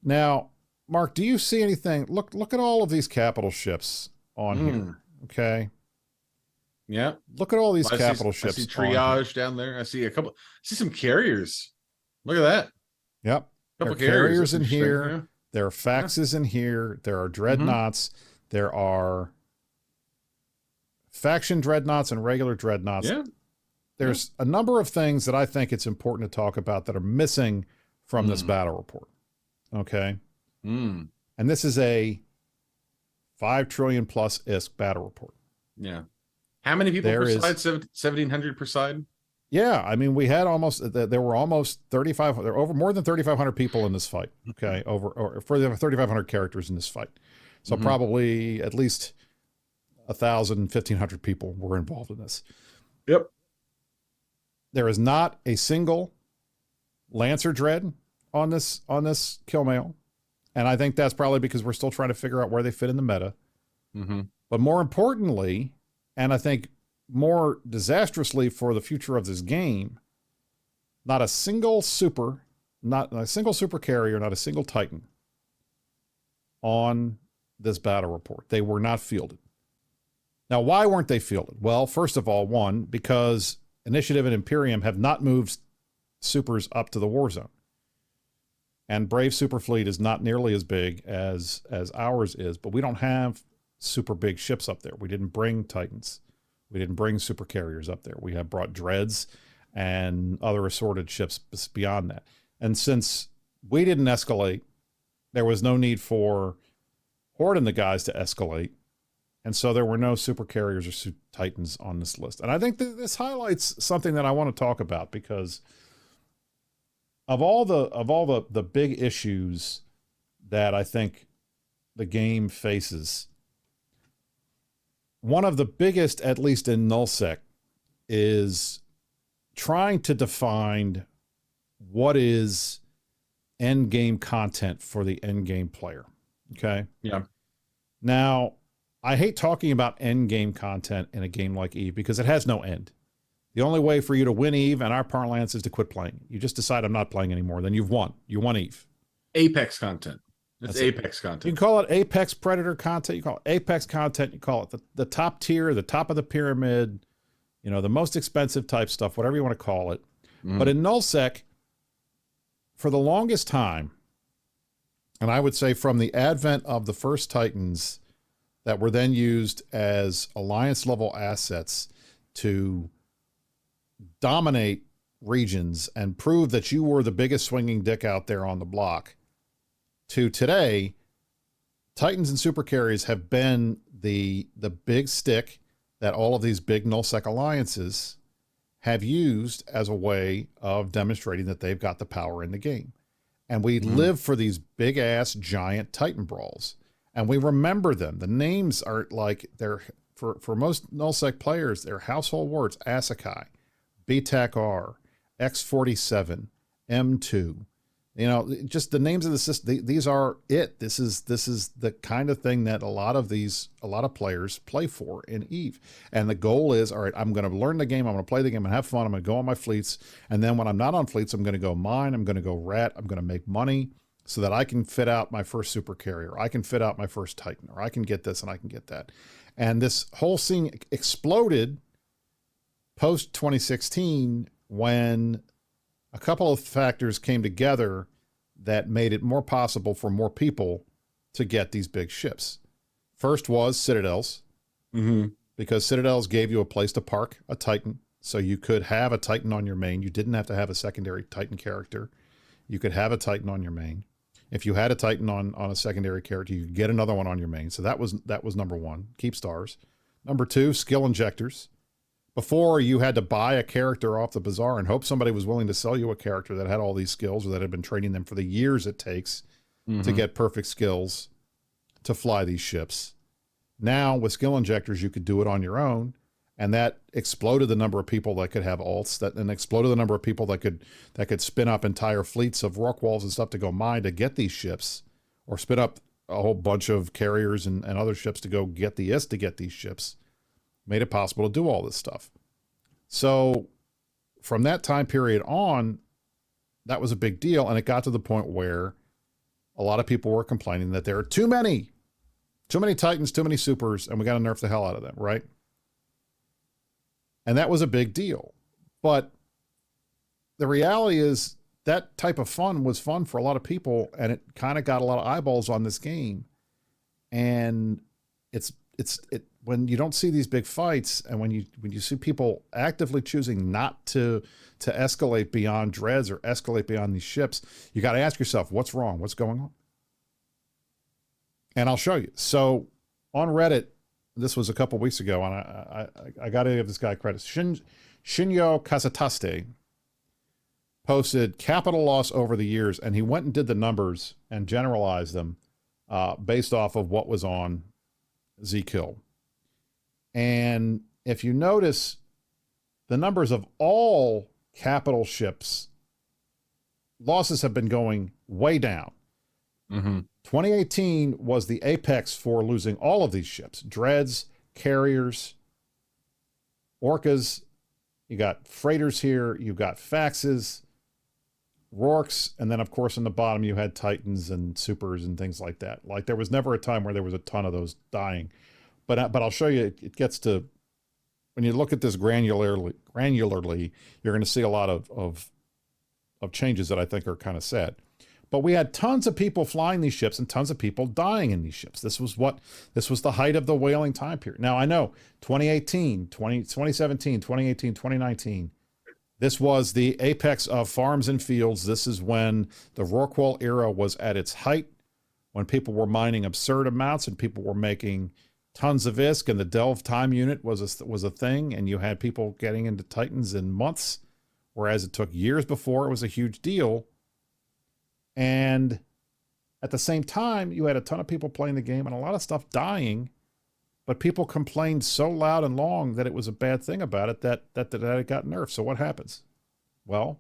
Now, Mark, do you see anything? Look at all of these capital ships on here. Okay. Yeah. Look at all these capital ships. I see triage down there. I see some carriers. Look at that. Yep. There are carriers in here. Yeah. There are faxes in here. There are dreadnoughts. There are faction dreadnoughts and regular dreadnoughts. Yeah. There's a number of things that I think it's important to talk about that are missing from this battle report. Okay. And this is a 5 trillion plus ISK battle report. Yeah. How many people per side? 1,700 per side? Yeah. I mean, we had there were almost 3,500, there were over more than 3,500 people in this fight. Okay. For 3,500 characters in this fight. So probably at least 1,000, 1,500 people were involved in this. Yep. There is not a single Lancer dread on this kill mail. And I think that's probably because we're still trying to figure out where they fit in the meta. But more importantly, and I think more disastrously for the future of this game, not a single super carrier, not a single Titan on this battle report. They were not fielded. Now, why weren't they fielded? Well, first of all, one, because Initiative and Imperium have not moved supers up to the war zone. And Brave Super Fleet is not nearly as big as ours is, but we don't have super big ships up there. We didn't bring Titans. We didn't bring super carriers up there. We have brought dreads and other assorted ships beyond that. And since we didn't escalate, there was no need for Horde and the guys to escalate. And so there were no super carriers or Titans on this list. And I think this highlights something that I want to talk about, because of all the big issues that I think the game faces, one of the biggest, at least in nullsec, is trying to define what is end game content for the end game player. Okay. Yeah. Now, I hate talking about end game content in a game like EVE because it has no end. The only way for you to win EVE and our parlance is to quit playing. You just decide I'm not playing anymore. Then you've won. You won EVE. Apex content. It's Apex content. You can call it Apex Predator content. You call it Apex content. You call it the top tier, the top of the pyramid, the most expensive type stuff, whatever you want to call it. But in nullsec, for the longest time, And I would say from the advent of the first Titans that were then used as alliance level assets to dominate regions and prove that you were the biggest swinging dick out there on the block, to today, Titans and super carriers have been the big stick that all of these big nullsec alliances have used as a way of demonstrating that they've got the power in the game. And we live for these big ass giant Titan brawls, and we remember them. The names are like, they're for most nullsec players, they're household words: Asakai, BTAC-R, X47, M2. You know, just the names of the system. These are it. This is the kind of thing that a lot of players play for in EVE. And the goal is, all right, I'm going to learn the game. I'm going to play the game and have fun. I'm going to go on my fleets. And then when I'm not on fleets, I'm going to go mine. I'm going to go rat. I'm going to make money so that I can fit out my first super carrier. I can fit out my first Titan, or I can get this and I can get that. And this whole scene exploded post 2016 when a couple of factors came together that made it more possible for more people to get these big ships. First was Citadels, because Citadels gave you a place to park a Titan. So you could have a Titan on your main. You didn't have to have a secondary Titan character. You could have a Titan on your main. If you had a Titan on a secondary character, you could get another one on your main. So that was number one, keep stars. Number two, skill injectors. Before, you had to buy a character off the bazaar and hope somebody was willing to sell you a character that had all these skills, or that had been training them for the years it takes to get perfect skills to fly these ships. Now, with skill injectors, you could do it on your own, and that exploded the number of people that could have alts, and exploded the number of people that could spin up entire fleets of rock walls and stuff to go mine to get these ships, or spin up a whole bunch of carriers and other ships to go get the IST to get these ships. Made it possible to do all this stuff. So from that time period on, that was a big deal. And it got to the point where a lot of people were complaining that there are too many Titans, too many supers, and we got to nerf the hell out of them, right? And that was a big deal. But the reality is that type of fun was fun for a lot of people, and it kind of got a lot of eyeballs on this game. And it when you don't see these big fights, and when you see people actively choosing not to escalate beyond dreads or escalate beyond these ships, you got to ask yourself, what's wrong? What's going on? And I'll show you. So on Reddit, this was a couple weeks ago, and I got to give this guy credit. Shinyo Kazataste posted capital loss over the years, and he went and did the numbers and generalized them based off of what was on Zkill. And if you notice, the numbers of all capital ships, losses have been going way down. 2018 was the apex for losing all of these ships: dreads, carriers, orcas. You got freighters here. You got faxes, rorks, and then of course in the bottom you had titans and supers and things like that. Like, there was never a time where there was a ton of those dying. But I'll show you, it gets to, when you look at this granularly, you're going to see a lot of changes that I think are kind of sad. But we had tons of people flying these ships and tons of people dying in these ships. This was the height of the whaling time period. Now, I know 2018, 2017, 2018, 2019, this was the apex of farms and fields. This is when the Rorqual era was at its height, when people were mining absurd amounts and people were making tons of ISK, and the Delve time unit was a thing, and you had people getting into Titans in months, whereas it took years before it was a huge deal. And at the same time, you had a ton of people playing the game and a lot of stuff dying, but people complained so loud and long that it was a bad thing about it that it got nerfed. So what happens? Well,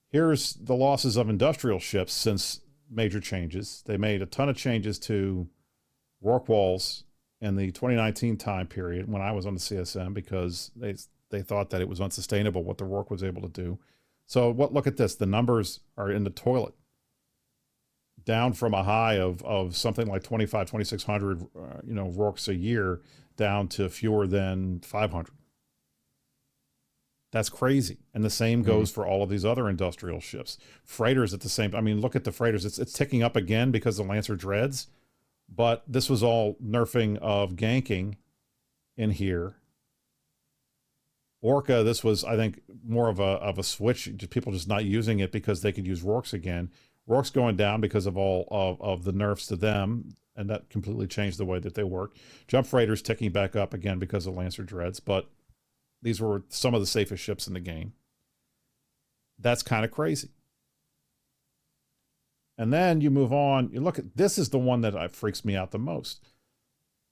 here's the losses of industrial ships since major changes. They made a ton of changes to Rourke walls in the 2019 time period when I was on the CSM, because they thought that it was unsustainable what the Rourke was able to do. So look at this. The numbers are in the toilet, down from a high of something like 2,600 Rourkes a year down to fewer than 500. That's crazy. And the same goes for all of these other industrial ships. Freighters at the same, I mean, look at the freighters. It's ticking up again because of Lancer Dreads, but this was all nerfing of ganking in here. Orca, this was, I think, more of a switch, people just not using it because they could use Rorks again. Rorks going down because of all of the nerfs to them, and that completely changed the way that they work. Jump freighters ticking back up again because of Lancer Dreads, but these were some of the safest ships in the game. That's kind of crazy. And then you move on, you look at, this is the one that freaks me out the most.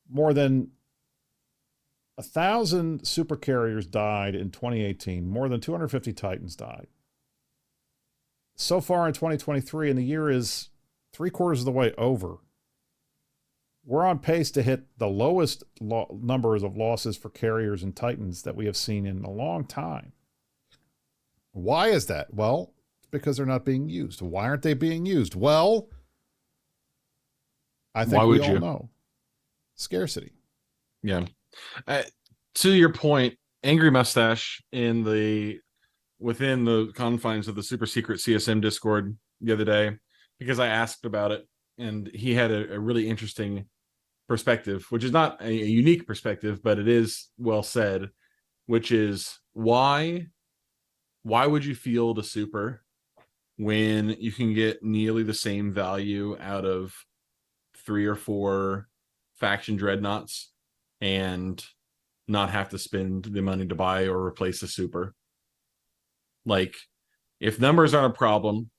More than 1,000 supercarriers died in 2018. More than 250 Titans died. So far in 2023, and the year is 3/4 of the way over, we're on pace to hit the lowest numbers of losses for carriers and Titans that we have seen in a long time. Why is that? Well, it's because they're not being used. Why aren't they being used? Well, I think we all know. Scarcity. Yeah. To your point, Angry Mustache within the confines of the super secret CSM Discord the other day, because I asked about it, and he had a really interesting perspective, which is not a unique perspective, but it is well said, which is why would you field a super when you can get nearly the same value out of 3 or 4 faction dreadnoughts and not have to spend the money to buy or replace a super? Like, if numbers aren't a problem,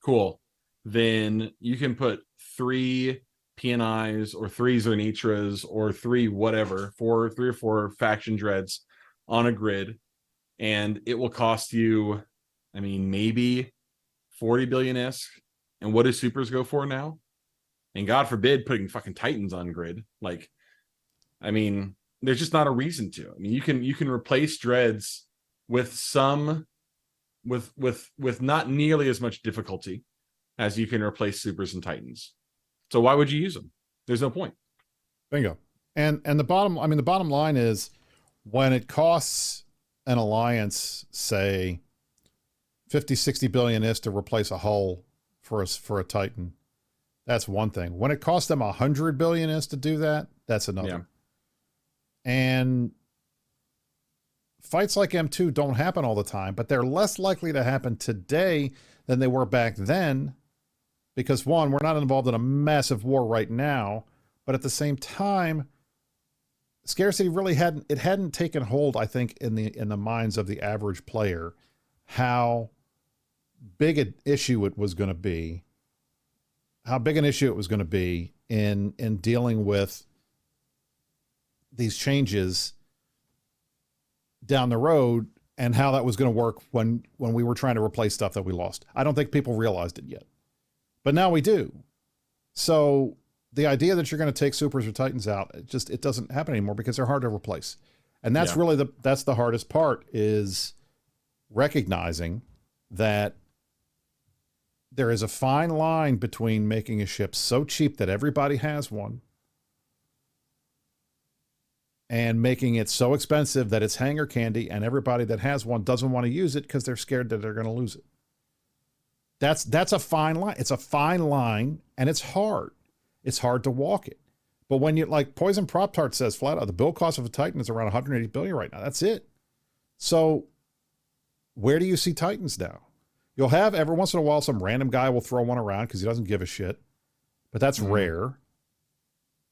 cool, then you can put 3 PNIs or 3 Zernitras or 3 whatever, 3 or 4 faction dreads on a grid, and it will cost you, I mean, maybe 40 billion-esque. And what do supers go for now? And God forbid putting fucking Titans on grid. Like, I mean, there's just not a reason to. I mean, you can replace dreads with some with not nearly as much difficulty as you can replace supers and Titans. So why would you use them? There's no point. Bingo. And the bottom line is, when it costs an alliance, say 50, 60 billion is to replace a hull for a Titan, that's one thing. When it costs them 100 billion is to do that, that's another. Yeah. And fights like M2 don't happen all the time, but they're less likely to happen today than they were back then, because one, we're not involved in a massive war right now, but at the same time, scarcity really hadn't taken hold, I think, in the minds of the average player, how big an issue it was going to be, in dealing with these changes down the road, and how that was going to work when we were trying to replace stuff that we lost. I don't think people realized it yet, but now we do. So the idea that you're going to take supers or Titans out, it doesn't happen anymore because they're hard to replace. And that's really that's the hardest part, is recognizing that there is a fine line between making a ship so cheap that everybody has one and making it so expensive that it's hanger candy and everybody that has one doesn't want to use it because they're scared that they're going to lose it. That's a fine line. It's a fine line, and it's hard. It's hard to walk it. But when you, like Poison Prop Tart says flat out, the build cost of a Titan is around 180 billion right now. That's it. So where do you see Titans now? You'll have every once in a while some random guy will throw one around because he doesn't give a shit, but that's rare.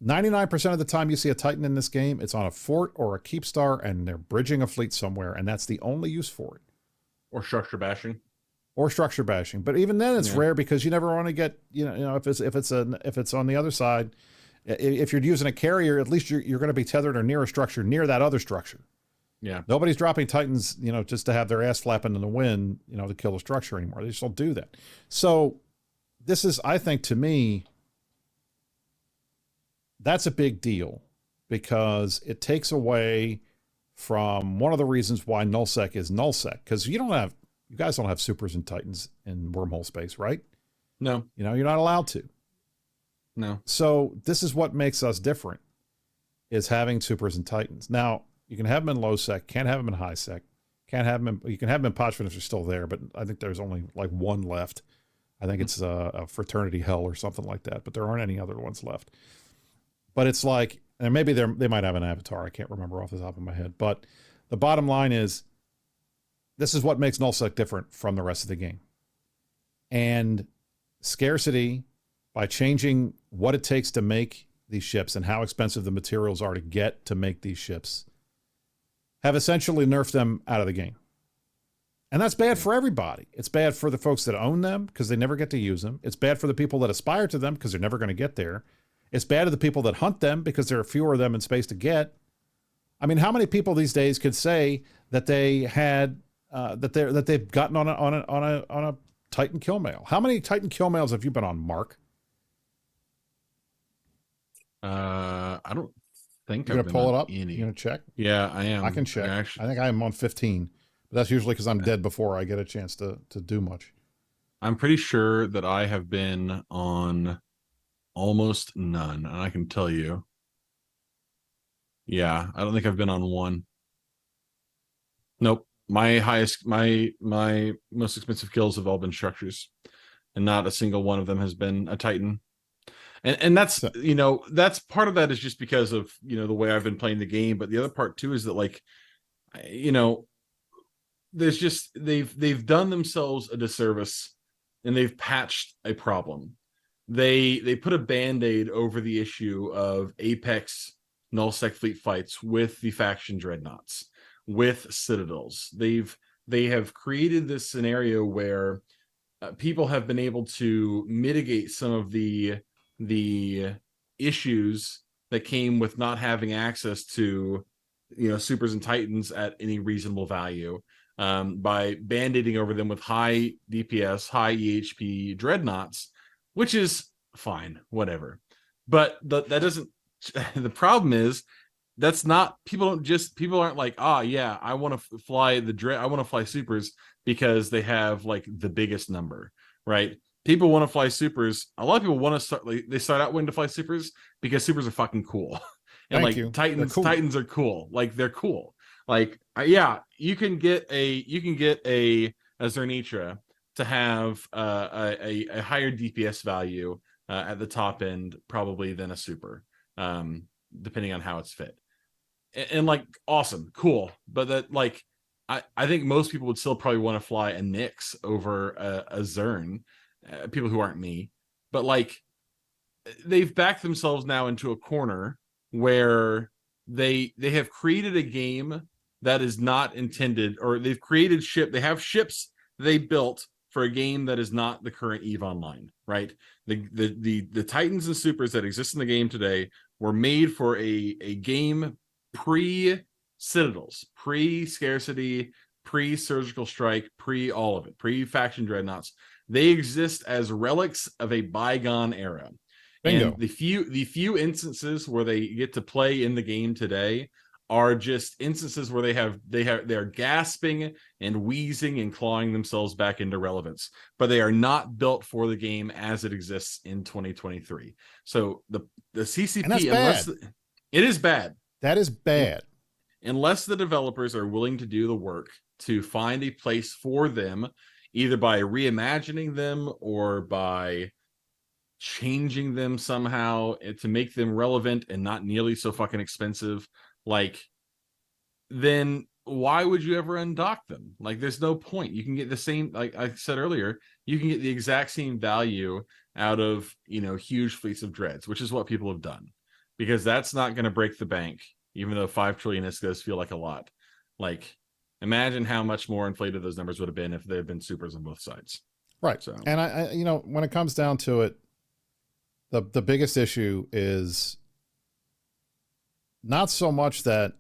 99% of the time you see a Titan in this game, it's on a fort or a keep star, and they're bridging a fleet somewhere, and that's the only use for it. Or structure bashing. But even then, it's rare because you never want to get, if it's on the other side, if you're using a carrier, at least you're going to be tethered or near a structure near that other structure. Yeah. Nobody's dropping Titans, just to have their ass flapping in the wind, to kill the structure anymore. They just don't do that. So this is, I think, to me, that's a big deal, because it takes away from one of the reasons why nullsec is nullsec, because you guys don't have supers and Titans in wormhole space, right? No. You're not allowed to. No. So this is what makes us different, is having supers and Titans. Now, You can have them in low sec, can't have them in high sec. Can't have them in, you can have them in pods if they're still there, but I think there's only like one left. I think it's a fraternity hell or something like that, but there aren't any other ones left. But it's like, and maybe they might have an avatar. I can't remember off the top of my head. But the bottom line is, this is what makes nullsec different from the rest of the game. And scarcity, by changing what it takes to make these ships and how expensive the materials are to get to make these ships, have essentially nerfed them out of the game. And that's bad for everybody. It's bad for the folks that own them because they never get to use them. It's bad for the people that aspire to them because they're never going to get there. It's bad to the people that hunt them because there are fewer of them in space to get. I mean, how many people these days could say that they had that they've gotten on a Titan kill mail? How many Titan kill mails have you been on, Mark? I don't think You're I've gonna been pull on it up. any. You're gonna check. Yeah, I am. I can check. I think I am on 15, but that's usually because I'm dead before I get a chance to do much. I'm pretty sure that I have been on almost none, and I can tell you. Yeah, I don't think I've been on one. Nope. My most expensive kills have all been structures, and not a single one of them has been a Titan. And that's, you know, that's part of that is just because of, you know, the way I've been playing the game. But the other part too is that, like, you know, there's just, they've done themselves a disservice and they've patched a problem. They put a Band-Aid over the issue of Apex nullsec fleet fights with the faction dreadnoughts, with citadels. They have created this scenario where people have been able to mitigate some of the issues that came with not having access to, you know, supers and titans at any reasonable value, by band-aiding over them with high DPS, high EHP dreadnoughts, which is fine, whatever. But that doesn't, the problem is that's not, people aren't like, yeah, I want to fly I want to fly supers because they have like the biggest number, right? People want to fly supers. A lot of people want to start, like, they start out wanting to fly supers because supers are fucking cool. And Thank like you. Titans, Cool. Titans are cool. Like, they're cool. Like, yeah, you can get a Zernitra to have a higher DPS value at the top end probably than a super, depending on how it's fit. And like, awesome, cool. But that, like, I think most people would still probably want to fly a Nyx over a Zern. People who aren't me, but like, they've backed themselves now into a corner where they have created a game that is not intended, or they have ships they built for a game that is not the current EVE Online, right? The Titans and Supers that exist in the game today were made for a game pre-Citadels, pre-Scarcity, pre-Surgical Strike, pre-all of it, pre-Faction Dreadnoughts. They exist as relics of a bygone era. Bingo. And the few instances where they get to play in the game today are just instances where they're gasping and wheezing and clawing themselves back into relevance, but they are not built for the game as it exists in 2023. So the CCP, And that's unless it is bad. That is bad. Unless the developers are willing to do the work to find a place for them, either by reimagining them or by changing them somehow to make them relevant and not nearly so fucking expensive, like, then why would you ever undock them? Like, there's no point. You can get the same, like I said earlier, you can get the exact same value out of, you know, huge fleets of dreads, which is what people have done, because that's not going to break the bank, even though 5 trillion does feel like a lot. Like, imagine how much more inflated those numbers would have been if they had been supers on both sides. Right. So, and I, you know, when it comes down to it, the biggest issue is not so much that,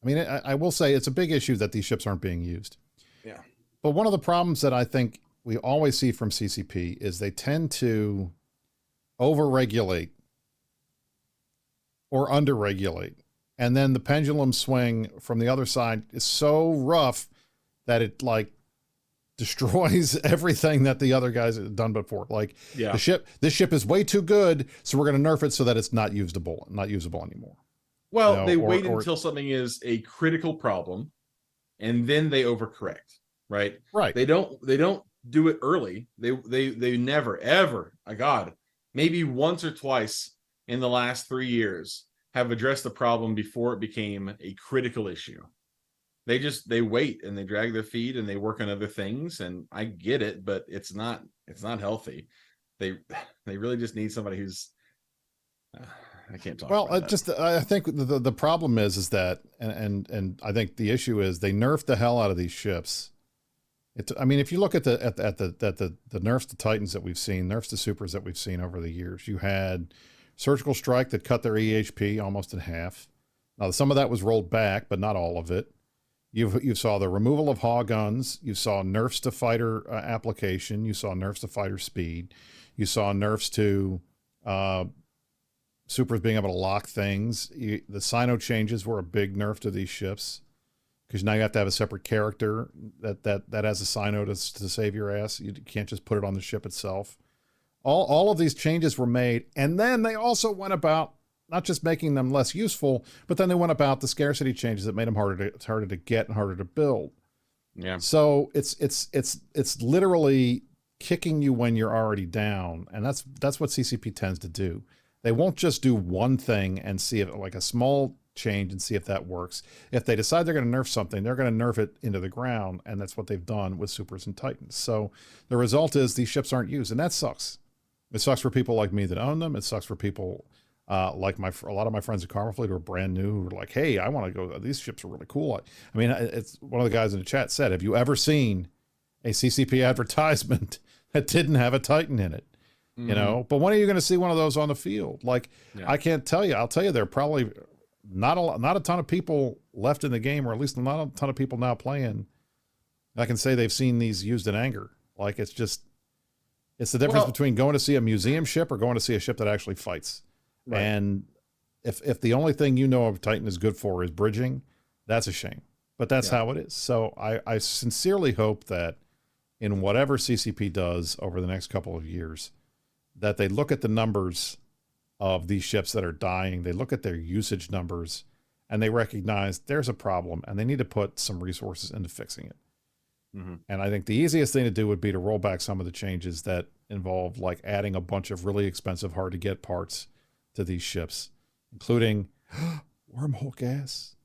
I mean, I will say it's a big issue that these ships aren't being used. yeah. But one of the problems that I think we always see from CCP is they tend to overregulate or underregulate. And then the pendulum swing from the other side is so rough that it like destroys everything that the other guys have done before. Like, Yeah. this ship is way too good, so we're going to nerf it so that it's not usable anymore. Well, they or, wait until something is a critical problem, and then they overcorrect, right? right. They don't do it early. They never ever, God, maybe once or twice in the last 3 years have addressed the problem before it became a critical issue. They wait and they drag their feet and they work on other things, and I get it, but it's not healthy. They really just need somebody who's I can't talk about that. I think the problem is that, and I think the issue is they nerfed the hell out of these ships. I mean, if you look at the nerfs to Titans that we've seen, nerfs to Supers that we've seen over the years, you had Surgical Strike that cut their EHP almost in half. Now, some of that was rolled back, but not all of it. You saw the removal of Haw guns. You saw nerfs to fighter application. You saw nerfs to fighter speed. You saw nerfs to Supers being able to lock things. The Sino changes were a big nerf to these ships, because now you have to have a separate character that has a Sino to save your ass. You can't just put it on the ship itself. All of these changes were made, and then they also went about not just making them less useful, but then they went about the scarcity changes that made them harder to get and harder to build. Yeah. So it's literally kicking you when you're already down, and that's what CCP tends to do. They won't just do one thing and see if, like a small change, and see if that works. If they decide they're going to nerf something, they're going to nerf it into the ground, and that's what they've done with Supers and Titans. So the result is these ships aren't used, and that sucks. It sucks for people like me that own them. It sucks for people like a lot of my friends at Karma Fleet who are brand new, who are like, hey, I want to go. These ships are really cool. I mean, it's one of the guys in the chat said, have you ever seen a CCP advertisement that didn't have a Titan in it? You know, but when are you going to see one of those on the field? Like, I can't tell you. I'll tell you, there are probably not a ton of people left in the game, or at least not a ton of people now playing. I can say they've seen these used in anger. Like, it's the difference between going to see a museum ship or going to see a ship that actually fights. Right. And if the only thing you know of Titan is good for is bridging, that's a shame. But that's how it is. So I sincerely hope that in whatever CCP does over the next couple of years, that they look at the numbers of these ships that are dying, they look at their usage numbers, and they recognize there's a problem, and they need to put some resources into fixing it. And I think the easiest thing to do would be to roll back some of the changes that involve, like, adding a bunch of really expensive, hard to get parts to these ships, including wormhole gas.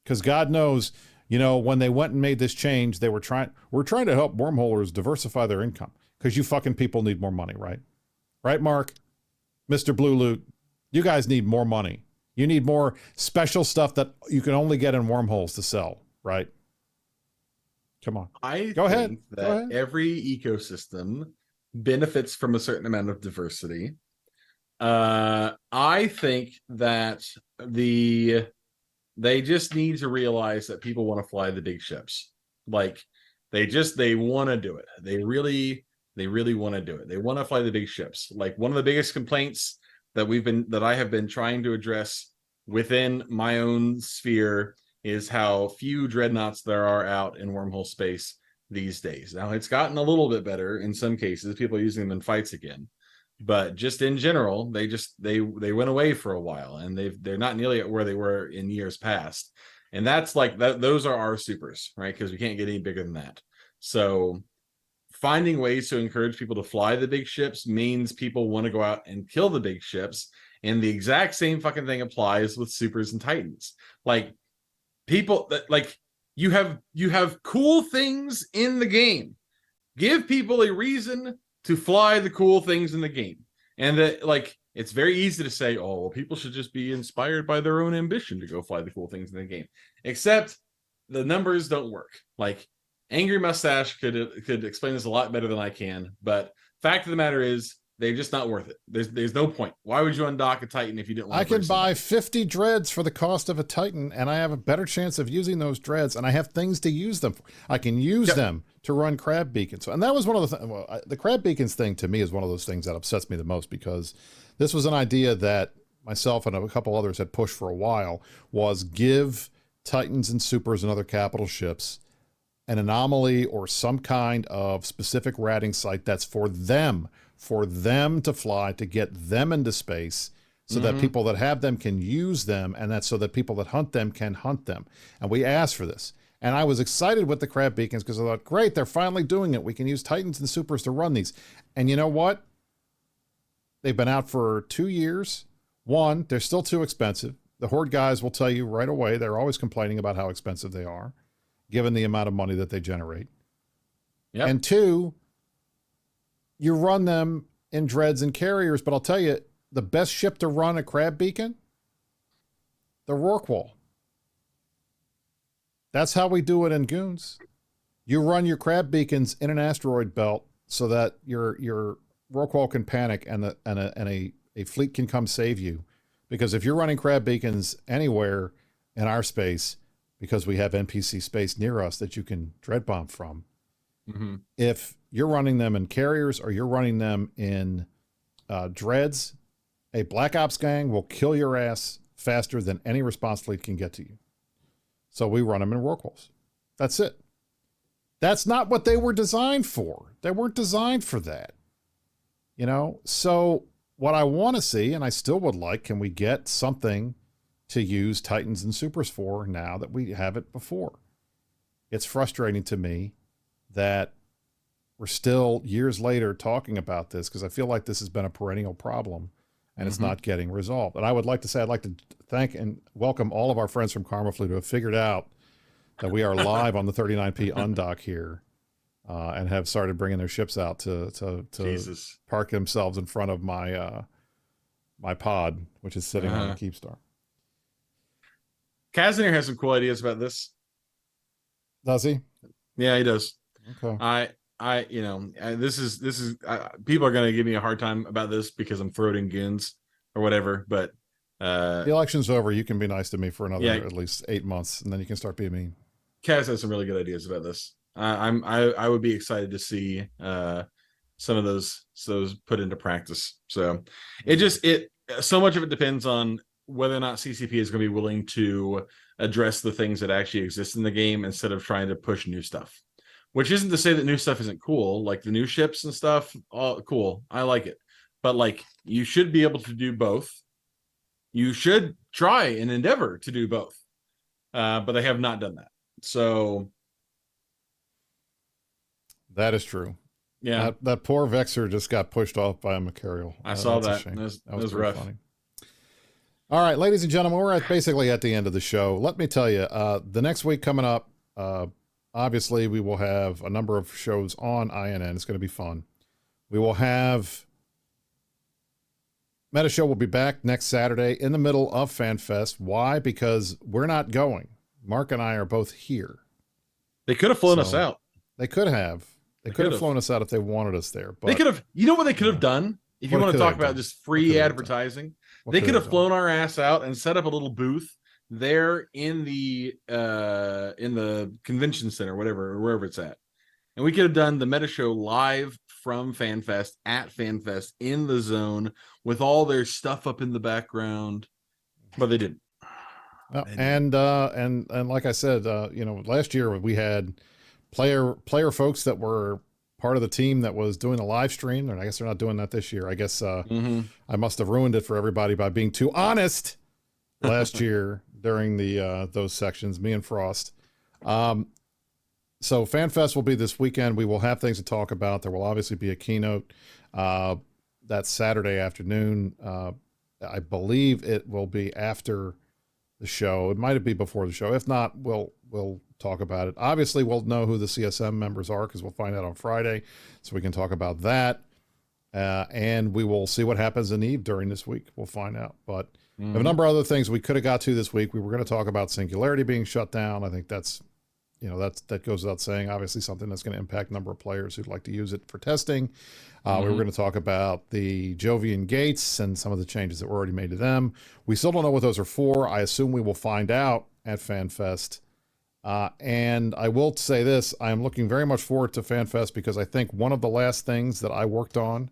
Because God knows, you know, when they went and made this change, we're trying to help wormholers diversify their income, because you fucking people need more money, right? Right, Mark? Mr. Blue Loot, you guys need more money. You need more special stuff that you can only get in wormholes to sell, right? Come on. Go ahead. Every ecosystem benefits from a certain amount of diversity. I think that they just need to realize that people want to fly the big ships. Like, they want to do it. They really want to do it. They want to fly the big ships. Like, one of the biggest complaints that I have been trying to address within my own sphere is how few dreadnoughts there are out in wormhole space these days. Now, it's gotten a little bit better in some cases. People are using them in fights again, but just in general, they went away for a while, and they're not nearly at where they were in years past. And that's like that. Those are our supers, right? Because we can't get any bigger than that. So finding ways to encourage people to fly the big ships means people want to go out and kill the big ships. And the exact same fucking thing applies with Supers and Titans. Like, people that, like, you have cool things in the game. Give people a reason to fly the cool things in the game. And that, like, it's very easy to say, oh, well, people should just be inspired by their own ambition to go fly the cool things in the game. Except the numbers don't work. Like, Angry Mustache could explain this a lot better than I can, but fact of the matter is, they're just not worth it. There's no point. Why would you undock a Titan if you didn't want I can buy 50 dreads for the cost of a Titan, and I have a better chance of using those dreads, and I have things to use them for. I can use them to run crab beacons. And that was one of the the crab beacons thing to me is one of those things that upsets me the most, because this was an idea that myself and a couple others had pushed for a while, was give Titans and Supers and other capital ships an anomaly or some kind of specific ratting site that's for them to fly, to get them into space, so that people that have them can use them, and that's so that people that hunt them can hunt them. And we asked for this. And I was excited with the crab beacons because I thought, great, they're finally doing it. We can use Titans and Supers to run these. And you know what? They've been out for 2 years. One, they're still too expensive. The Horde guys will tell you right away, they're always complaining about how expensive they are, given the amount of money that they generate. Yep. And two, you run them in dreads and carriers, but I'll tell you, the best ship to run a crab beacon, the Rorqual. That's how we do it in Goons. You run your crab beacons in an asteroid belt so that your Rorqual can panic and a fleet can come save you. Because if you're running crab beacons anywhere in our space, because we have NPC space near us that you can dread bomb from, if you're running them in carriers or you're running them in dreads, a Black Ops gang will kill your ass faster than any response fleet can get to you. So we run them in Rorquals. That's it. That's not what they were designed for. They weren't designed for that. You know, so what I want to see, and I still would like, can we get something to use Titans and Supers for now that we have it before? It's frustrating to me that we're still years later talking about this because I feel like this has been a perennial problem and it's not getting resolved. And I would like to say, I'd like to thank and welcome all of our friends from Karma Fleet who have figured out that we are live on the 39P undock here and have started bringing their ships out to park themselves in front of my my pod, which is sitting on the Keepstar. Kazanir has some cool ideas about this. Does he? Yeah, he does. Okay. This is people are going to give me a hard time about this because I'm throating Goons or whatever, but the election's over. You can be nice to me for another at least 8 months, and then you can start being mean. Kaz has some really good ideas about this. I would be excited to see some of those put into practice. So so much of it depends on whether or not CCP is going to be willing to address the things that actually exist in the game instead of trying to push new stuff. Which isn't to say that new stuff isn't cool, like the new ships and stuff. All cool, I like it, but like you should be able to do both. You should try and endeavor to do both, but they have not done that. So that is true. Yeah, that poor Vexer just got pushed off by a Macarial. I saw that. That was rough. Funny. All right, ladies and gentlemen, we're basically at the end of the show. Let me tell you, the next week coming up. Obviously, we will have a number of shows on INN. It's going to be fun. We will have Meta Show will be back next Saturday in the middle of FanFest. Why? Because we're not going. Mark and I are both here. They could have flown us out. They could have. They could have flown us out if they wanted us there. But they could have. You know what they could have done? If you want to talk about just free advertising, they could have flown our ass out and set up a little booth there in the convention center, wherever it's at, and we could have done the Meta Show live from FanFest at FanFest in the zone with all their stuff up in the background, but they didn't. And like I said, last year we had player folks that were part of the team that was doing a live stream, and I guess they're not doing that this year. I guess I must have ruined it for everybody by being too honest last year during the those sections, me and Frost. So FanFest will be this weekend. We will have things to talk about. There will obviously be a keynote that Saturday afternoon. I believe it will be after the show. It might be before the show. If not, we'll talk about it. Obviously, we'll know who the CSM members are because we'll find out on Friday, so we can talk about that. And we will see what happens in Eve during this week. We'll find out. But we have a number of other things we could have got to this week. We were going to talk about Singularity being shut down. I think that goes without saying. Obviously, something that's going to impact a number of players who'd like to use it for testing. We were going to talk about the Jovian gates and some of the changes that were already made to them. We still don't know what those are for. I assume we will find out at FanFest. And I will say this, I am looking very much forward to FanFest because I think one of the last things that I worked on,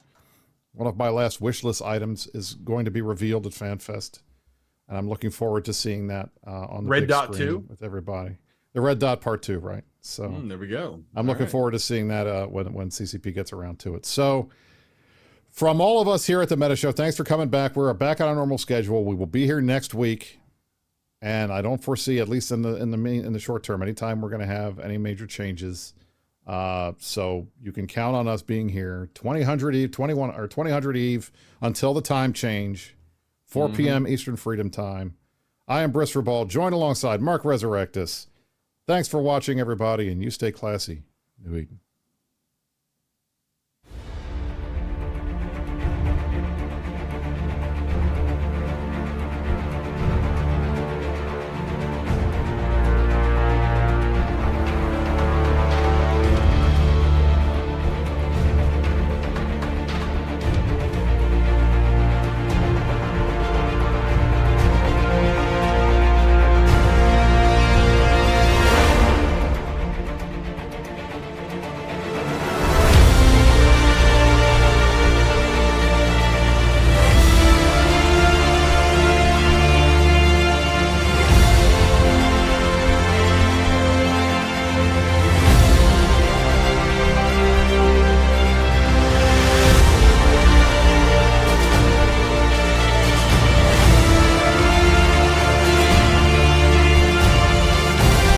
one of my last wish list items, is going to be revealed at FanFest. And I'm looking forward to seeing that on the Red big Dot screen 2 with everybody. The Red Dot Part 2, right? So there we go. I'm looking forward to seeing that when CCP gets around to it. So From all of us here at the Meta Show, thanks for coming back. We're back on our normal schedule. We will be here next week, and I don't foresee, at least in the short term, anytime we're going to have any major changes. So you can count on us being here 2000 Eve, 2000 Eve until the time change, 4 p.m. Eastern Freedom Time. I am Brisc Rubal, joined alongside Mark Resurrectus. Thanks for watching, everybody, and you stay classy. New Eden.